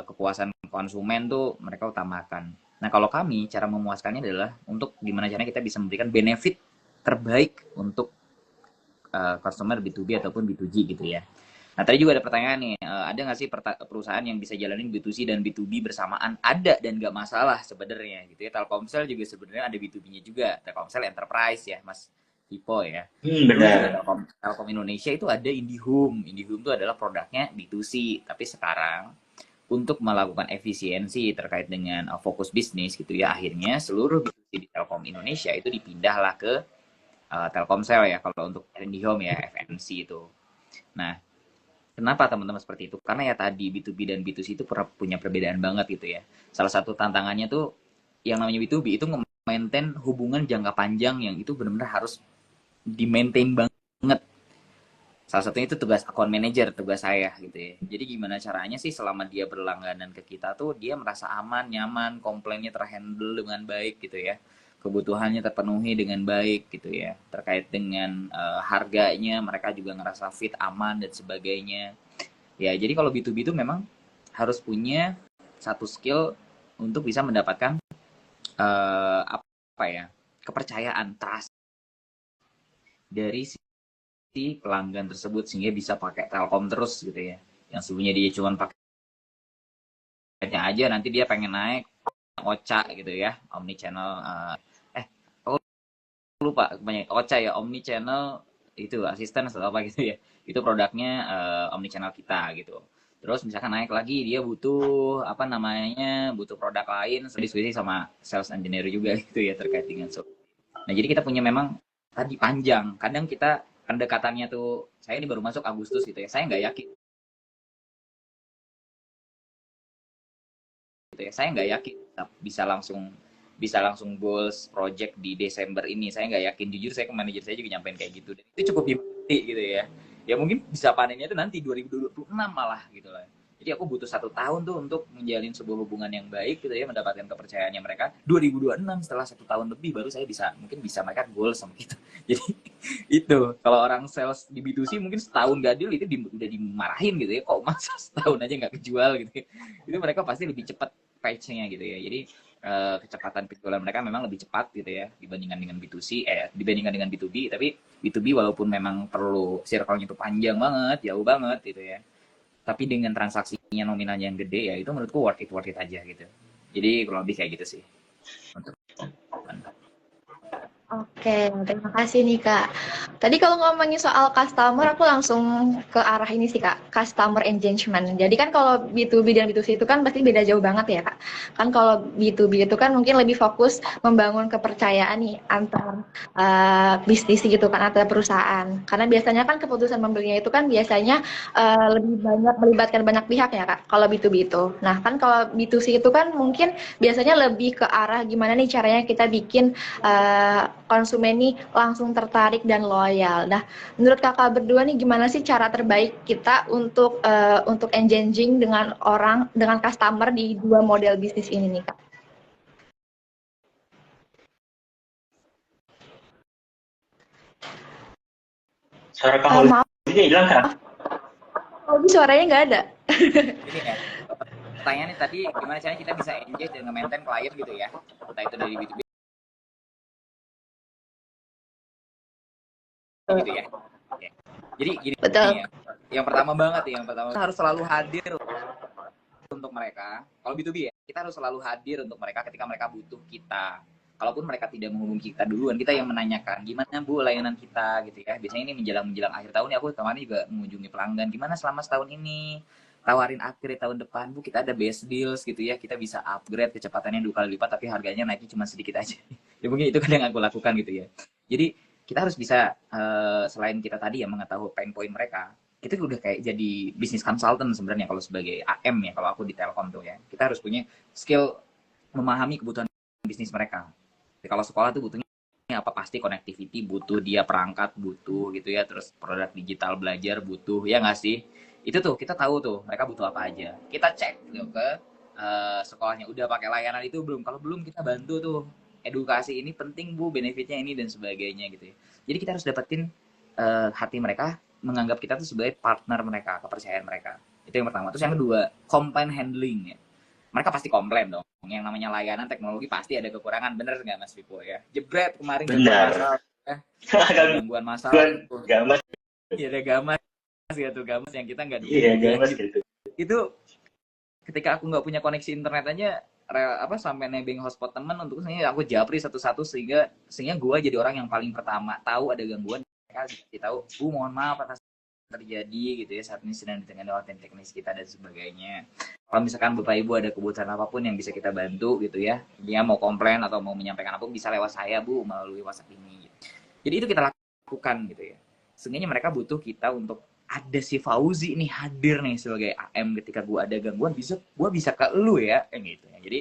kepuasan konsumen tuh mereka utamakan. Nah kalau kami, cara memuaskannya adalah untuk gimana caranya kita bisa memberikan benefit terbaik untuk customer B2B ataupun B2G gitu ya. Nah tadi juga ada pertanyaan nih, ada nggak sih perusahaan yang bisa jalanin B2C dan B2B bersamaan? Ada dan nggak masalah sebenarnya gitu ya. Telkomsel juga sebenarnya ada B2B-nya juga, Telkomsel Enterprise ya Mas Vipo ya. Dulu juga Telkom Indonesia itu ada IndiHome. IndiHome itu adalah produknya B2C, tapi sekarang untuk melakukan efisiensi terkait dengan fokus bisnis gitu ya, akhirnya seluruh B2C di Telkom Indonesia itu dipindahlah ke Telkomsel ya, kalau untuk IndiHome ya, FNC itu. Nah, kenapa teman-teman seperti itu? Karena ya tadi B2B dan B2C itu punya perbedaan banget gitu ya. Salah satu tantangannya tuh yang namanya B2B itu nge-maintain hubungan jangka panjang yang itu benar-benar harus di-maintain banget. Salah satunya itu tugas account manager, tugas saya gitu ya. Jadi gimana caranya sih selama dia berlangganan ke kita tuh dia merasa aman, nyaman, komplainnya terhandle dengan baik gitu ya. Kebutuhannya terpenuhi dengan baik gitu ya. Terkait dengan harganya mereka juga ngerasa fit, aman dan sebagainya. Ya, jadi kalau B2B itu memang harus punya satu skill untuk bisa mendapatkan apa ya? Kepercayaan, trust dari si pelanggan tersebut sehingga bisa pakai Telkom terus gitu ya. Yang sebelumnya dia cuma pakainya aja, nanti dia pengen naik Ocha gitu ya, omni channel. Aku lupa banyak Ocha ya, omni channel itu asisten atau apa gitu ya. Itu produknya omni channel kita gitu. Terus misalkan naik lagi dia butuh apa namanya, butuh produk lain, diskusi sama sales engineer juga gitu ya terkait dengan Nah jadi kita punya memang tadi panjang. Kadang kita pendekatannya tuh, saya ini baru masuk Agustus gitu ya, saya nggak yakin gitu ya, saya nggak yakin bisa langsung goals project di Desember ini, saya nggak yakin, jujur saya ke manajer saya juga nyampein kayak gitu, dan itu cukup gimana gitu ya, ya mungkin bisa panennya itu nanti 2026 malah gitu lah. Jadi aku butuh 1 tahun tuh untuk menjalin sebuah hubungan yang baik gitu ya, mendapatkan kepercayaannya mereka. 2026 setelah 1 tahun lebih baru saya mungkin bisa mereka goal sama kita. Jadi itu kalau orang sales di B2C mungkin setahun gak deal itu udah dimarahin gitu ya, kok masa setahun aja nggak kejual gitu ya. Itu mereka pasti lebih cepat patch-nya gitu ya. Jadi kecepatan penjualan mereka memang lebih cepat gitu ya dibandingkan dengan B2C, dibandingkan dengan B2B. Tapi B2B walaupun memang perlu circle-nya itu panjang banget, jauh banget gitu ya, tapi dengan transaksinya nominalnya yang gede ya itu menurutku worth it aja gitu. Jadi kurang lebih kayak gitu sih untuk Oke, terima kasih nih Kak. Tadi kalau ngomongin soal customer, aku langsung ke arah ini sih Kak, customer engagement. Jadi kan kalau B2B dan B2C itu kan pasti beda jauh banget ya Kak. Kan kalau B2B itu kan mungkin lebih fokus membangun kepercayaan nih antar bisnis gitu kan, antar perusahaan. Karena biasanya kan keputusan membelinya itu kan biasanya lebih banyak melibatkan banyak pihak ya Kak, kalau B2B itu. Nah kan kalau B2C itu kan mungkin biasanya lebih ke arah gimana nih caranya kita bikin konsumen nih langsung tertarik dan loyal. Nah, menurut kakak berdua nih gimana sih cara terbaik kita untuk engaging dengan customer di dua model bisnis ini nih kak? Suara Kak Holi Maaf, hilang kan? suaranya nggak ada. ini ya. Pertanyaannya tadi gimana caranya kita bisa engage dan nge-maintain klien gitu ya, entah itu dari B2B gitu ya. Oke. Jadi gini Betul. ya, yang pertama banget ya, kita harus selalu hadir untuk mereka. Kalau B2B ya, kita harus selalu hadir untuk mereka ketika mereka butuh kita. Kalaupun mereka tidak menghubungi kita duluan, kita yang menanyakan, gimana Bu layanan kita gitu ya. Biasanya ini menjelang akhir tahun ya, aku kemarin juga mengunjungi pelanggan, gimana selama setahun ini, tawarin upgrade tahun depan Bu, kita ada best deals gitu ya, kita bisa upgrade kecepatannya 2 kali lipat tapi harganya naiknya cuma sedikit aja. Ya mungkin itu kan yang aku lakukan gitu ya. Jadi kita harus bisa selain kita tadi ya mengetahui pain point mereka, kita udah kayak jadi bisnis consultant sebenarnya kalau sebagai AM ya, kalau aku di Telkom tuh ya. Kita harus punya skill memahami kebutuhan bisnis mereka. Jadi kalau sekolah tuh butuhnya apa, pasti connectivity butuh, dia perangkat butuh gitu ya, terus produk digital belajar butuh, ya nggak sih? Itu tuh kita tahu tuh mereka butuh apa aja. Kita cek gitu ke sekolahnya udah pakai layanan itu belum. Kalau belum kita bantu tuh edukasi ini penting Bu, benefitnya ini dan sebagainya gitu ya. Jadi kita harus dapetin hati mereka, menganggap kita tuh sebagai partner mereka, kepercayaan mereka. Itu yang pertama. Terus yang kedua, complaint handling ya. Mereka pasti komplain dong. Yang namanya layanan teknologi pasti ada kekurangan, bener nggak Mas Vipo ya? Jebret kemarin Benar. gangguan masalah. Gamas. Iya ada gamas gitu, gamas yang kita nggak Iya, gamas gitu. gitu. Itu ketika aku nggak punya koneksi internet aja, sampai nebeng hotspot temen untuk aku japri satu-satu sehingga gue jadi orang yang paling pertama tahu ada gangguan, mereka jadi tahu Bu mohon maaf atas terjadi gitu ya, saat ini sedang ditangani oleh tim teknis kita dan sebagainya. Kalau misalkan Bapak Ibu ada kebutuhan apapun yang bisa kita bantu gitu ya, dia mau komplain atau mau menyampaikan apapun bisa lewat saya Bu melalui WhatsApp ini gitu. Jadi itu kita lakukan gitu ya. Sehingga mereka butuh kita untuk ada si Fauzi nih hadir nih sebagai AM ketika gue ada gangguan, gue bisa ke lu ya kayak gitu ya. Jadi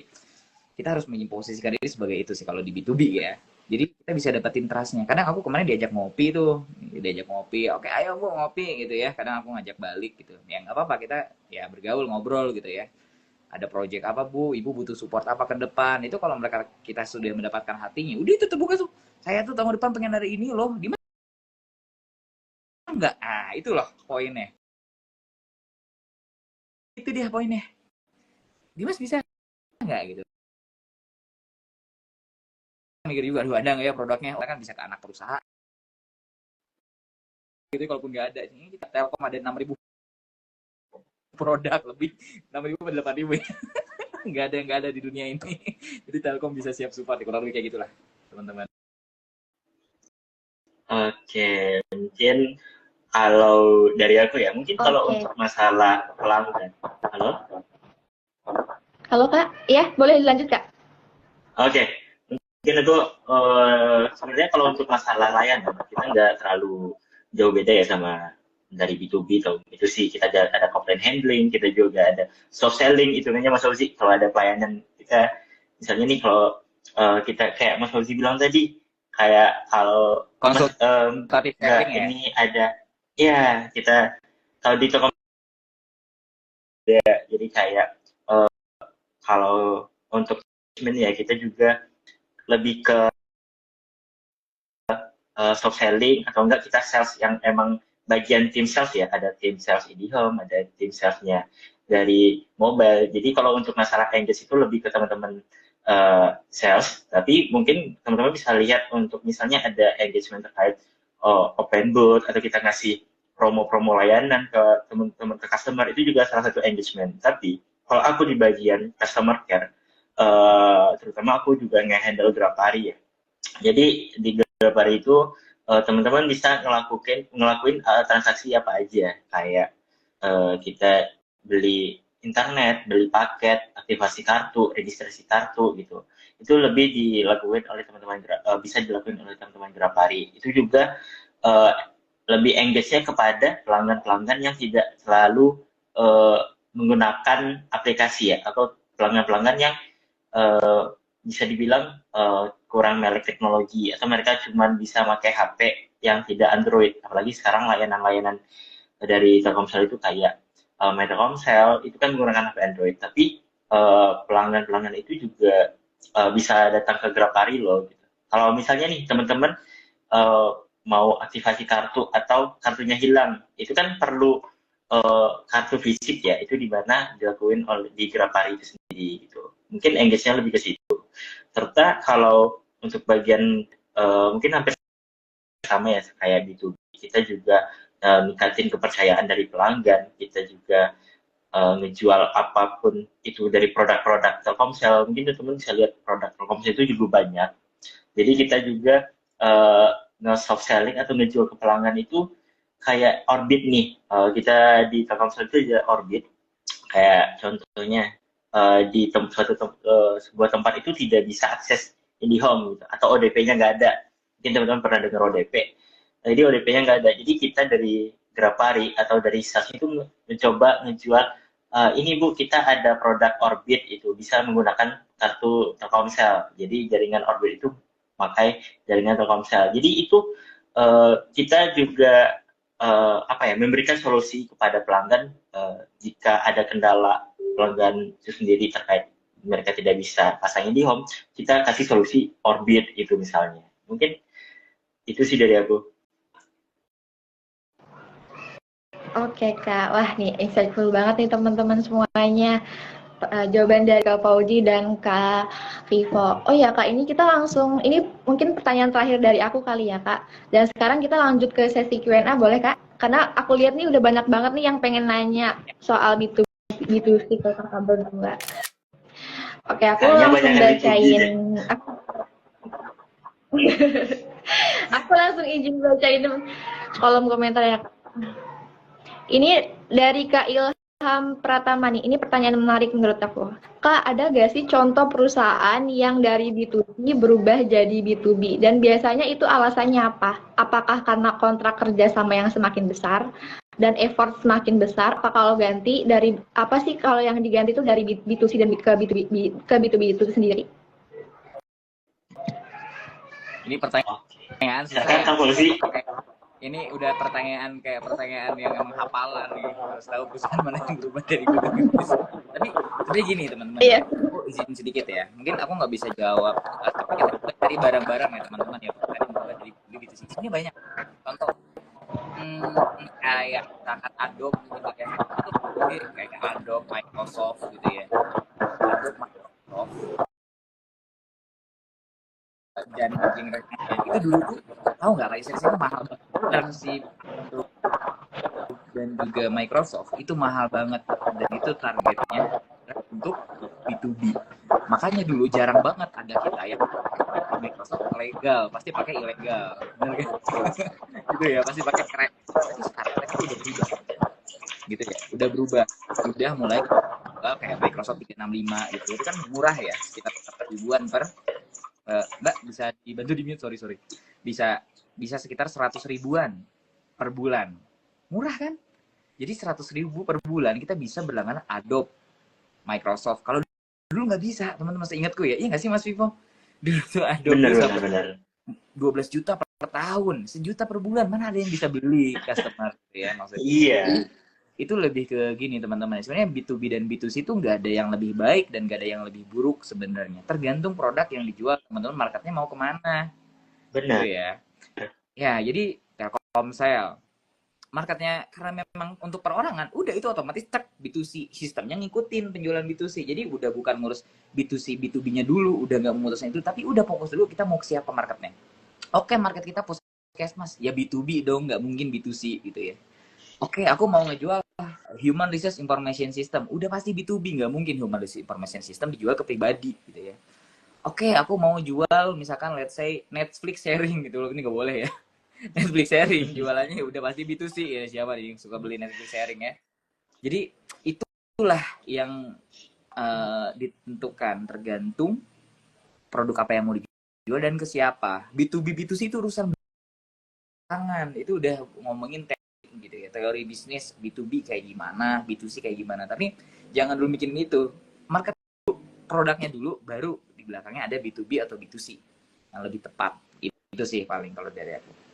kita harus memposisikan diri sebagai itu sih kalau di B2B ya. Jadi kita bisa dapetin trust-nya. Kadang aku kemarin diajak ngopi tuh, oke ayo Bu ngopi gitu ya. Kadang aku ngajak balik gitu. Ya nggak apa-apa, kita ya bergaul ngobrol gitu ya. Ada project apa Bu, Ibu butuh support apa ke depan. Itu kalau mereka kita sudah mendapatkan hatinya, udah itu terbuka tuh. Saya tuh tahun depan pengen hari ini loh. Di enggak, itu loh poinnya, itu dia poinnya. Dimas bisa enggak gitu, mikir juga aduh ada nggak ya produknya, orang kan bisa ke anak perusahaan gitu. Kalaupun nggak ada, ini kita Telkom ada 6.000 produk lebih, 6.000 atau 8.000 ya. nggak ada di dunia ini. Jadi Telkom bisa siap support, kurang lebih kayak gitulah teman-teman. Oke, mungkin kalau dari aku ya, mungkin kalau untuk masalah pelanggan. Halo Kak, ya boleh dilanjut Kak? Oke, mungkin itu sebenarnya kalau untuk masalah layanan kita nggak terlalu jauh beda ya sama dari B2B atau B2C. Kita ada complaint handling, kita juga ada soft selling, itu namanya Mas Fauzi. Kalau ada pelayanan kita, misalnya nih kalau kita kayak Mas Fauzi bilang tadi, kayak kalau konsultatif ini ada, ya kita kalau di Jadi kayak kalau untuk management ya kita juga lebih ke soft selling atau enggak kita sales yang emang bagian tim sales ya, ada tim sales IndiHome, ada tim salesnya dari mobile. Jadi kalau untuk masalah engage itu lebih ke teman-teman sales, tapi mungkin teman-teman bisa lihat untuk misalnya ada engagement terkait open booth atau kita ngasih promo-promo layanan ke teman-teman ke customer, itu juga salah satu engagement. Tapi kalau aku di bagian customer care, terutama aku juga nge-handle Grapari ya. Jadi di Grapari itu teman-teman bisa ngelakuin transaksi apa aja, kayak kita beli internet, beli paket, aktivasi kartu, registrasi kartu gitu. Itu lebih dilakukan oleh teman-teman bisa dilakukan oleh teman-teman Grapari. Itu juga lebih engage-nya kepada pelanggan-pelanggan yang tidak selalu menggunakan aplikasi ya, atau pelanggan-pelanggan yang bisa dibilang kurang melek teknologi, atau mereka cuma bisa pakai HP yang tidak Android. Apalagi sekarang layanan-layanan dari Telkomsel itu kayak My Telkomsel itu kan menggunakan HP Android, tapi pelanggan-pelanggan itu juga bisa datang ke Grapari loh. Gitu. Kalau misalnya nih teman-teman mau aktivasi kartu atau kartunya hilang, itu kan perlu kartu fisik ya, itu di mana dilakuin oleh di Grapari itu sendiri gitu. Mungkin engage-nya lebih ke situ. Serta kalau untuk bagian mungkin hampir sama ya kayak B2B, kita juga ningkatin kepercayaan dari pelanggan, kita juga ngejual apapun itu dari produk-produk Telkomsel. Mungkin teman-teman bisa lihat produk Telkomsel itu juga banyak. Jadi kita juga nge-soft selling atau ngejual ke pelanggan itu kayak Orbit nih. Kita di Telkomsel itu ada Orbit. Kayak contohnya di sebuah tempat itu tidak bisa akses IndiHome gitu, atau ODP-nya nggak ada. Mungkin teman-teman pernah dengar ODP. Jadi ODP-nya nggak ada. Jadi kita dari Grapari atau dari sales itu mencoba ngejual ini Bu, kita ada produk Orbit itu bisa menggunakan kartu Telkomsel. Jadi jaringan Orbit itu pakai jaringan Telkomsel. Jadi itu kita juga memberikan solusi kepada pelanggan jika ada kendala pelanggan itu sendiri terkait mereka tidak bisa pasang IndiHome, kita kasih solusi Orbit itu misalnya. Mungkin itu sih dari aku. Oke Kak, wah nih insightful banget nih teman-teman semuanya. Jawaban dari Kak Fauji dan Kak Vivo. Oh ya Kak, ini kita langsung, ini mungkin pertanyaan terakhir dari aku kali ya Kak. Dan sekarang kita lanjut ke sesi Q&A, boleh Kak? Karena aku lihat nih udah banyak banget nih yang pengen nanya soal B2C ke Kakak berdua. Oke, aku langsung bacain. Aku langsung izin bacain kolom komentar ya Kak. Ini dari Kak Ilham Pratama nih, ini pertanyaan menarik menurut aku. Kak, ada gak sih contoh perusahaan yang dari B2C berubah jadi B2B? Dan biasanya itu alasannya apa? Apakah karena kontrak kerja sama yang semakin besar dan effort semakin besar? Apa kalau ganti dari, apa sih kalau yang diganti itu dari B2C dan ke B2B itu sendiri? Ini pertanyaan ini udah pertanyaan yang emang hafalan nih, harus tahu perusahaan mana yang berubah dari bisnis. Tapi gini teman-teman, aku izin sedikit ya, mungkin aku nggak bisa jawab, tapi kita dari barang-barang ya teman-teman ya, tadi berubah dari bisnis ini banyak contoh kayak misalkan Adobe gitu ya, itu kayak Adobe, Microsoft gitu ya, Adobe, Microsoft dan bikin itu dulu tuh tahu nggak lisensinya mahal banget, dan si dan juga Microsoft itu mahal banget, dan itu targetnya untuk B2B. Makanya dulu jarang banget ada kita yang Microsoft legal, pasti pakai ilegal, benar kan? Gitu ya, pasti pakai crack. Tapi sekarang mereka udah berubah, gitu ya, udah berubah, udah mulai kayak Microsoft 365 gitu, itu kan murah ya, sekitar ribuan per Mbak bisa dibantu di mute, sorry. Bisa sekitar 100 ribuan per bulan. Murah kan? Jadi 100 ribu per bulan kita bisa berlangganan Adobe, Microsoft. Kalau dulu nggak bisa, teman-teman masih ingatku ya? Iya nggak sih Mas Vivo? Dulu tuh Adobe bener. 12 juta per tahun, 1 juta per bulan. Mana ada yang bisa beli customer ya maksudnya? Iya. itu lebih ke gini teman-teman. Sebenarnya B2B dan B2C itu nggak ada yang lebih baik dan nggak ada yang lebih buruk sebenarnya. Tergantung produk yang dijual teman-teman, marketnya mau kemana gitu Benar. ya. Ya, jadi Telkomsel marketnya karena memang untuk perorangan, udah itu otomatis cek B2C, sistemnya ngikutin penjualan B2C. Jadi udah bukan ngurus B2C, B2B-nya dulu, udah nggak memutuskan itu, tapi udah fokus dulu kita mau ke siapa marketnya. Oke, market kita puskesmas, ya B2B dong, nggak mungkin B2C gitu ya. Oke, aku mau ngejual Human Resource Information System, udah pasti B2B, nggak mungkin Human Resource Information System dijual ke pribadi gitu ya. Oke, aku mau jual misalkan let's say Netflix sharing gitu loh, ini nggak boleh ya. Netflix sharing jualannya udah pasti B2C ya, siapa nih yang suka beli Netflix sharing ya. Jadi itulah yang ditentukan tergantung produk apa yang mau dijual dan ke siapa. B2B B2C itu urusan tangan, itu udah ngomongin teknik gitu ya, teori bisnis B2B kayak gimana, B2C kayak gimana. Tapi jangan dulu mikirin itu, market produknya dulu, baru di belakangnya ada B2B atau B2C yang lebih tepat. Itu sih paling kalau dari aku.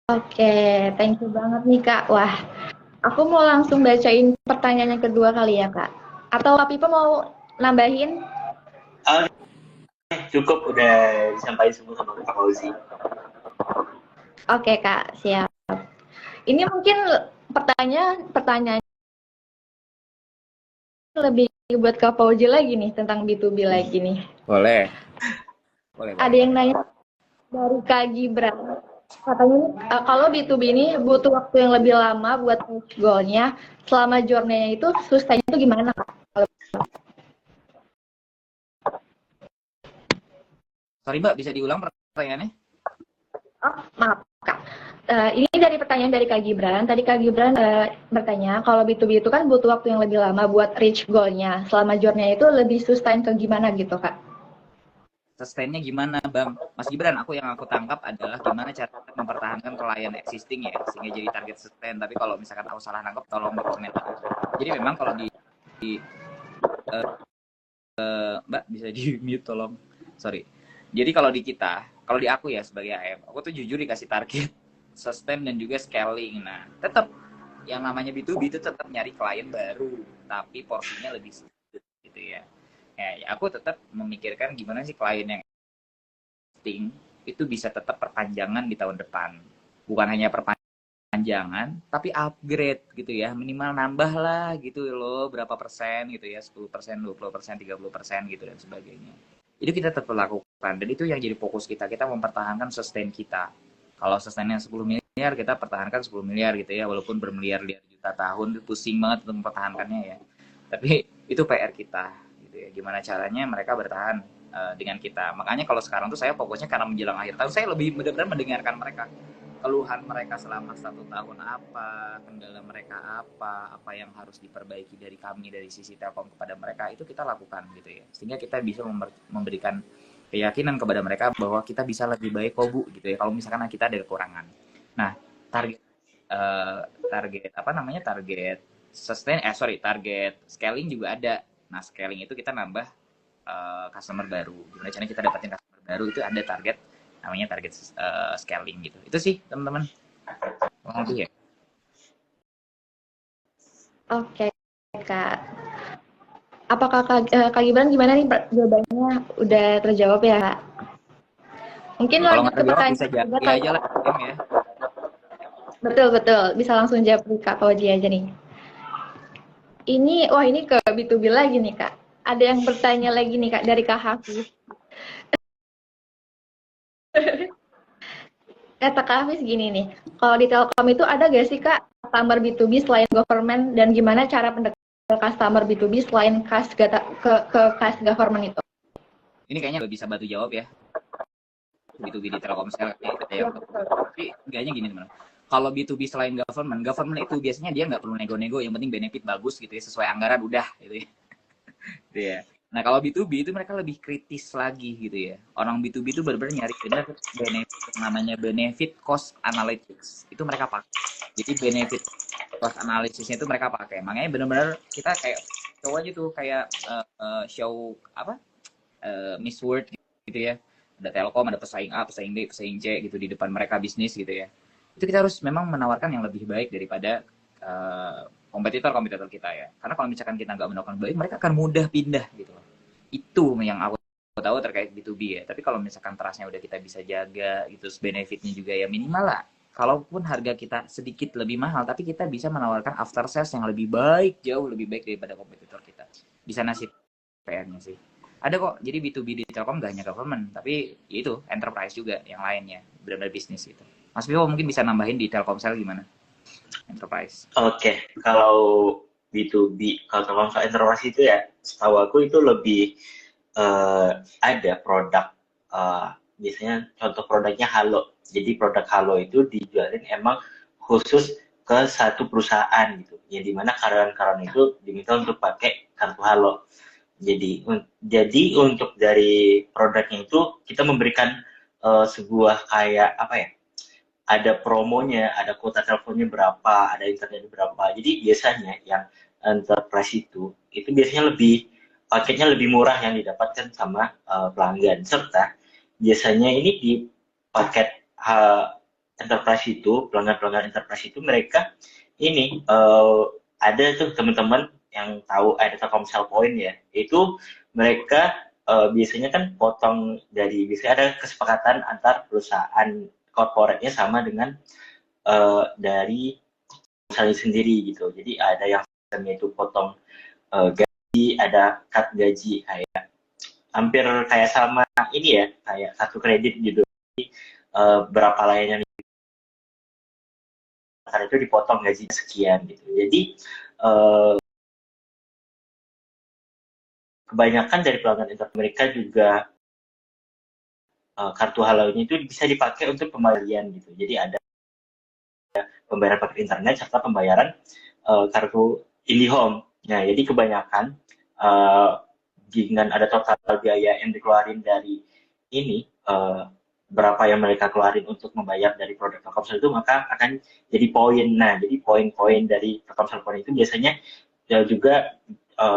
Oke, thank you banget nih Kak. Wah, aku mau langsung bacain pertanyaan yang kedua kali ya Kak. Atau Kak Pipa mau nambahin? Ah, cukup udah disampaikan semua sama Kak Fauzi. Oke Kak, siap. Ini mungkin pertanyaan lebih buat Kak Fauzi lagi nih tentang B2B lagi nih. Boleh. Boleh. Ada yang nanya dari Kak Gibran. Katanya kalau B2B ini butuh waktu yang lebih lama buat reach goal-nya. Selama journey-nya itu sustain-nya itu gimana Kak? Sorry Mbak, bisa diulang pertanyaannya? Oh, maaf Kak. Ini dari pertanyaan dari Kak Gibran. Tadi Kak Gibran bertanya, kalau B2B itu kan butuh waktu yang lebih lama buat reach goal-nya. Selama journey itu lebih sustain ke gimana gitu Kak? Sustainnya gimana Bang? Mas Gibran, yang aku tangkap adalah gimana cara mempertahankan klien existing ya, sehingga jadi target sustain. Tapi kalau misalkan aku salah nangkep, tolong komen. Jadi memang kalau di Mbak bisa di mute tolong. Sorry. Jadi kalau kalau di aku ya sebagai AM, aku tuh jujur dikasih target sustain dan juga scaling. Nah, tetap yang namanya B2B itu tetap nyari klien baru, tapi porsinya lebih sedikit gitu ya. Ya, aku tetap memikirkan gimana sih klien yang existing itu bisa tetap perpanjangan di tahun depan. Bukan hanya perpanjangan, tapi upgrade gitu ya. Minimal nambah lah gitu loh, berapa persen gitu ya, 10%, 20%, 30% gitu dan sebagainya. Itu kita tetap lakukan, dan itu yang jadi fokus kita. Kita mempertahankan sustain kita. Kalau sustainnya 10 miliar, kita pertahankan 10 miliar gitu ya, walaupun bermiliar-liar juta tahun, itu pusing banget untuk mempertahankannya ya. Tapi itu PR kita gitu ya. Gimana caranya mereka bertahan dengan kita. Makanya kalau sekarang tuh saya fokusnya karena menjelang akhir tahun, saya lebih benar-benar mendengarkan mereka. Keluhan mereka selama 1 tahun apa, kendala mereka apa yang harus diperbaiki dari kami, dari sisi Telkom kepada mereka, itu kita lakukan gitu ya. Sehingga kita bisa memberikan keyakinan kepada mereka bahwa kita bisa lebih baik kok Bu gitu ya, kalau misalkan kita ada kekurangan. Nah, target target sustain target scaling juga ada. Nah, scaling itu kita nambah customer baru. Gimana caranya kita dapetin customer baru, itu ada target namanya target scaling gitu. Itu sih teman-teman. Ya. Oke Kak. Apakah Kak Gibran gimana nih jawabannya? Udah terjawab ya Kak? Mungkin kalau lanjut ke pertanyaan bisa jawab ya aja lah ya. Betul. Bisa langsung jawab Kak Fauzi aja nih. Ini ke B2B lagi nih Kak. Ada yang bertanya lagi nih Kak dari Kak Hafiz. Kata Kak Hafiz gini nih, kalau di Telkom itu ada gak sih Kak customer B2B selain government, dan gimana cara pendekatan customer B2B selain ke kas government itu? Ini kayaknya gak bisa bantu jawab ya. B2B di Telkomsel ya. Tapi kayaknya gini teman. Kalau B2B selain government itu biasanya dia nggak perlu nego-nego, yang penting benefit bagus gitu ya, sesuai anggaran udah gitu ya. Gitu ya. Nah, kalau B2B itu mereka lebih kritis lagi gitu ya. Orang B2B itu benar-benar nyari benefit, namanya benefit cost analytics. Itu mereka pakai. Jadi benefit cost analysisnya itu mereka pakai. Makanya benar-benar kita kayak show aja tuh, kayak show Miss World gitu ya. ada Telkom, ada pesaing A, pesaing B, pesaing C gitu di depan mereka bisnis gitu ya. Itu kita harus memang menawarkan yang lebih baik daripada kompetitor kita ya. Karena kalau misalkan kita nggak menawarkan baik, mereka akan mudah pindah gitu loh. Itu yang aku tahu terkait B2B ya. Tapi kalau misalkan trustnya udah kita bisa jaga gitu, benefitnya juga ya minimal lah. Kalaupun harga kita sedikit lebih mahal, tapi kita bisa menawarkan after sales yang lebih baik, jauh lebih baik daripada kompetitor kita. Di sana sih PR-nya sih. Ada kok, jadi B2B di Telkom gak hanya government, tapi ya itu enterprise juga yang lainnya, benar-benar bisnis gitu. Mas Vivo mungkin bisa nambahin di Telkomsel gimana? Enterprise. Oke, kalau B2B, kalau Telkomsel Enterprise itu ya, setahu aku itu lebih ada produk, biasanya contoh produknya Halo. Jadi produk Halo itu dijualin emang khusus ke satu perusahaan gitu, yang dimana karyawan-karyawan itu diminta untuk pakai kartu Halo. Jadi untuk dari produknya itu kita memberikan sebuah kayak apa ya? Ada promonya, ada kuota teleponnya berapa, ada internetnya berapa. Jadi biasanya yang enterprise itu biasanya paketnya lebih murah yang didapatkan sama pelanggan. Serta biasanya ini di paket enterprise itu, pelanggan-pelanggan enterprise itu mereka ini ada tuh teman-teman yang tahu ada Telkomsel Point ya, itu mereka biasanya kan potong dari, biasanya ada kesepakatan antar perusahaan corporate-nya sama dengan dari perusahaan sendiri gitu. Jadi ada yang itu potong gaji, ada cut gaji, kayak hampir kayak sama ini ya, kayak kartu kredit gitu. Jadi, berapa layanan itu dipotong gaji sekian gitu. Jadi kebanyakan dari pelanggan internet mereka juga kartu Halo-nya itu bisa dipakai untuk pembayaran gitu. Jadi ada pembayaran paket internet serta pembayaran kartu IndiHome. Nah, jadi kebanyakan dengan ada total biaya yang dikeluarin dari ini, berapa yang mereka keluarin untuk membayar dari produk Telkomsel itu, maka akan jadi poin. Nah, jadi poin-poin dari Telkomsel Point itu biasanya juga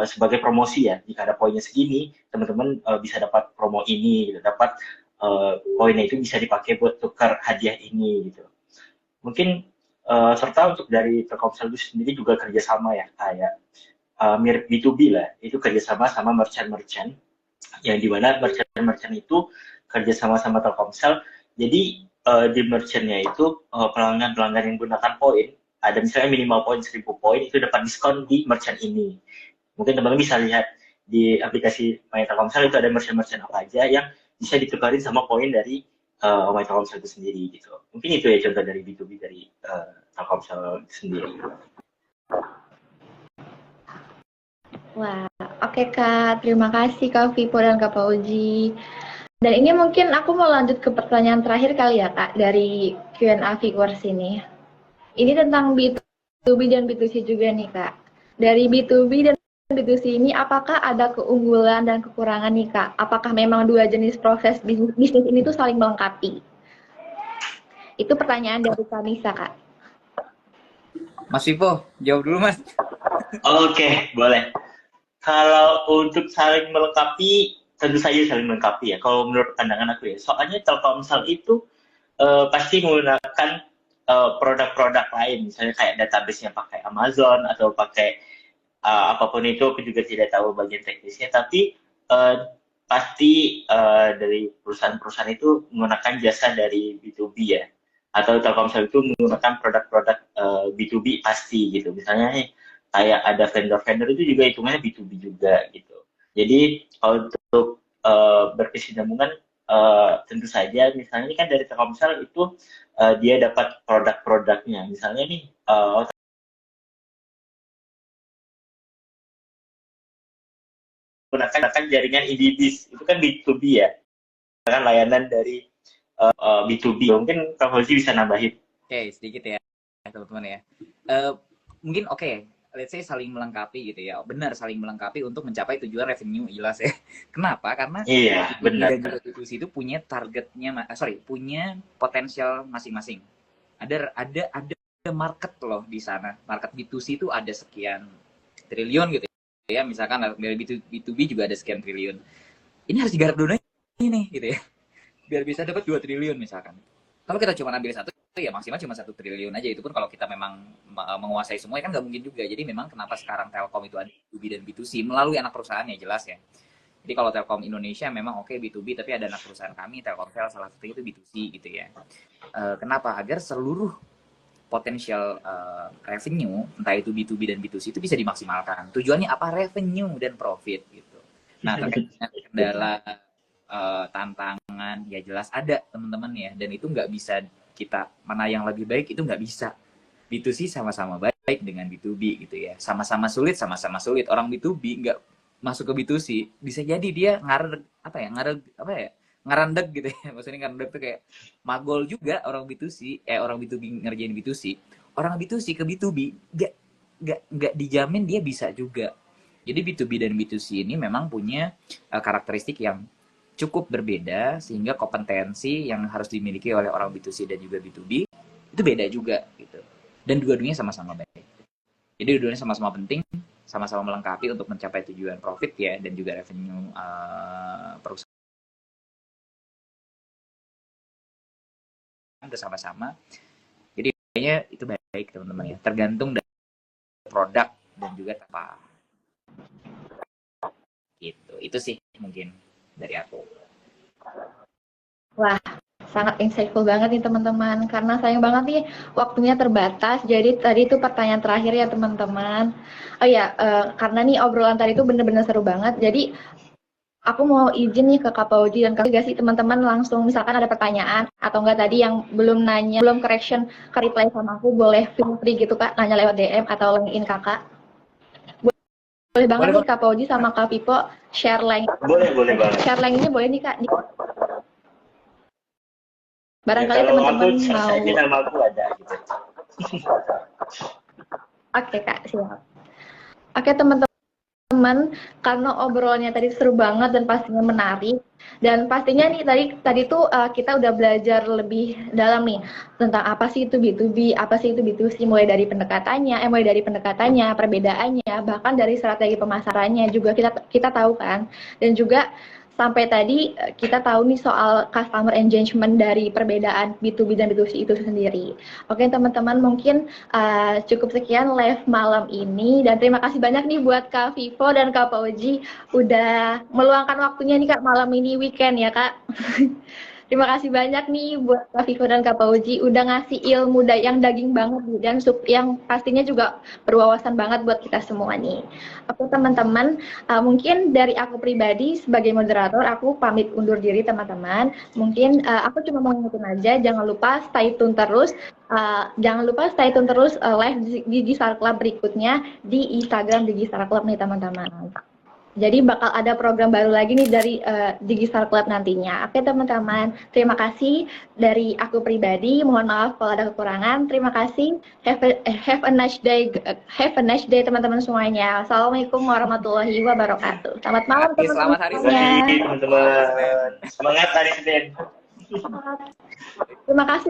sebagai promosi ya. Jika ada poinnya segini, teman-teman bisa dapat promo ini, gitu. Dapat poinnya itu bisa dipakai buat tukar hadiah ini gitu. Mungkin serta untuk dari Telkomsel itu sendiri juga kerjasama ya, kayak mirip B2B lah, itu kerjasama sama merchant-merchant, yang dimana merchant-merchant itu kerjasama sama Telkomsel. Jadi di merchantnya itu pelanggan-pelanggan yang gunakan poin, ada misalnya minimal poin 1000 poin, itu dapat diskon di merchant ini. Mungkin teman-teman bisa lihat di aplikasi My Telkomsel itu ada merchant-merchant apa aja yang bisa ditukarin sama poin dari My Telkomsel itu sendiri gitu. Mungkin itu ya contoh dari B2B dari Telkomsel itu sendiri. Wah, oke Kak. Terima kasih Kak Vipo dan Kak Pauji. Dan ini mungkin aku mau lanjut ke pertanyaan terakhir kali ya Kak, dari Q&A viewers ini. Ini tentang B2B dan B2C juga nih Kak. Dari B2B dan B2C ini apakah ada keunggulan dan kekurangan nih Kak? Apakah memang dua jenis proses bisnis ini tuh saling melengkapi? Itu pertanyaan dari Kanisa Kak. Mas Vivo, jawab dulu Mas. Oke, boleh. Kalau untuk saling melengkapi, tentu saja saling melengkapi ya. Kalau menurut pandangan aku ya, soalnya Telkomsel itu pasti menggunakan produk-produk lain, misalnya kayak database-nya pakai Amazon atau pakai apapun itu, aku juga tidak tahu bagian teknisnya, tapi pasti dari perusahaan-perusahaan itu menggunakan jasa dari B2B ya, atau Telkomsel itu menggunakan produk-produk B2B pasti gitu. Misalnya nih, kayak ada vendor-vendor itu juga hitungannya B2B juga gitu. Jadi kalau untuk berkesinambungan, tentu saja misalnya ini kan dari Telkomsel itu dia dapat produk-produknya. Misalnya nih gunakan jaringan IDBIS, itu kan B2B ya, kan layanan dari B2B. Mungkin Kak Fauzi bisa nambahin. Oke, sedikit ya teman-teman ya. Mungkin let's say saling melengkapi gitu ya. Benar, saling melengkapi untuk mencapai tujuan revenue, jelas ya. Kenapa? Karena Iya, benar. dan juga B2C itu punya targetnya, punya potensial masing-masing. Ada market loh di sana. Market B2C itu ada sekian triliun gitu ya. Misalkan dari B2B juga ada sekian triliun. Ini harus digarap dulu nih gitu ya. biar bisa dapat 2 triliun misalkan. Kalau kita cuma ambil satu, ya maksimal cuma 1 triliun aja. Itu pun kalau kita memang menguasai semua, kan nggak mungkin juga. Jadi memang kenapa sekarang Telkom itu ada B2B dan B2C melalui anak perusahaannya, jelas ya. Jadi kalau Telkom Indonesia memang oke B2B, tapi ada anak perusahaan kami, Telkomsel salah satunya itu B2C gitu ya. Kenapa? Agar seluruh potensial revenue, entah itu B2B dan B2C, itu bisa dimaksimalkan. Tujuannya apa? Revenue dan profit gitu. Nah, terkait dengan kendala, tantangan, ya jelas ada teman-teman ya. Dan itu nggak bisa kita, mana yang lebih baik itu nggak bisa. B2C sama-sama baik dengan B2B gitu ya. Sama-sama sulit, sama-sama sulit. Orang B2B nggak masuk ke B2C, bisa jadi dia ngarendeg gitu ya. Maksudnya ngarendeg tuh kayak magol juga orang B2C, orang B2B ngerjain B2C. Orang B2C ke B2B nggak dijamin dia bisa juga. Jadi B2B dan B2C ini memang punya karakteristik yang cukup berbeda, sehingga kompetensi yang harus dimiliki oleh orang B2C dan juga B2B itu beda juga gitu. Dan dua-duanya sama-sama baik. Jadi dua-duanya sama-sama penting, sama-sama melengkapi untuk mencapai tujuan profit ya, dan juga revenue perusahaan bersama-sama. Jadi kayaknya itu baik teman-teman ya, tergantung dari produk dan juga apa gitu. Itu sih mungkin dari aku. Wah, sangat insightful banget nih teman-teman, karena sayang banget nih waktunya terbatas. Jadi tadi itu pertanyaan terakhir ya teman-teman. Oh ya, karena nih obrolan tadi itu bener-bener seru banget. Jadi aku mau izin nih ke Kak Pauji dan Kak sih teman-teman, langsung misalkan ada pertanyaan atau enggak tadi yang belum nanya, belum correction ke reply sama aku, boleh feel free gitu Kak, nanya lewat DM atau link-in Kakak. Boleh banget nih Kak Pauji sama Kak Pipo share link. Boleh banget. Share link-nya boleh nih Kak. Barangkali Ya, kalau teman-teman aku mau. ini nama aku ada gitu. Oke Kak, siap. Oke teman-teman, karena obrolannya tadi seru banget dan pastinya menarik, dan pastinya nih tadi tuh kita udah belajar lebih dalam nih tentang apa sih itu B2B, apa sih itu B2C, mulai dari pendekatannya, perbedaannya, bahkan dari strategi pemasarannya juga kita tahu kan, dan juga sampai tadi kita tahu nih soal customer engagement dari perbedaan B2B dan B2C itu sendiri. Oke teman-teman, mungkin cukup sekian live malam ini, dan terima kasih banyak nih buat Kak Vivo dan Kak Pauji udah meluangkan waktunya nih Kak malam ini, weekend ya Kak. Terima kasih banyak nih buat Kak Vivo dan Kak Pauji udah ngasih ilmu yang daging banget nih, dan yang pastinya juga berwawasan banget buat kita semua nih. Oke teman-teman, mungkin dari aku pribadi sebagai moderator aku pamit undur diri teman-teman. Mungkin aku cuma mau ngingetin aja, jangan lupa stay tune terus live Digistar Club berikutnya di Instagram Digistar Club nih teman-teman. Jadi bakal ada program baru lagi nih dari Digistar Club nantinya. Oke teman-teman, terima kasih dari aku pribadi. Mohon maaf kalau ada kekurangan. Terima kasih. Have a nice day teman-teman semuanya. Assalamualaikum warahmatullahi wabarakatuh. Selamat malam teman-teman. Selamat hari Senin teman-teman. Semangat hari Senin. Terima kasih.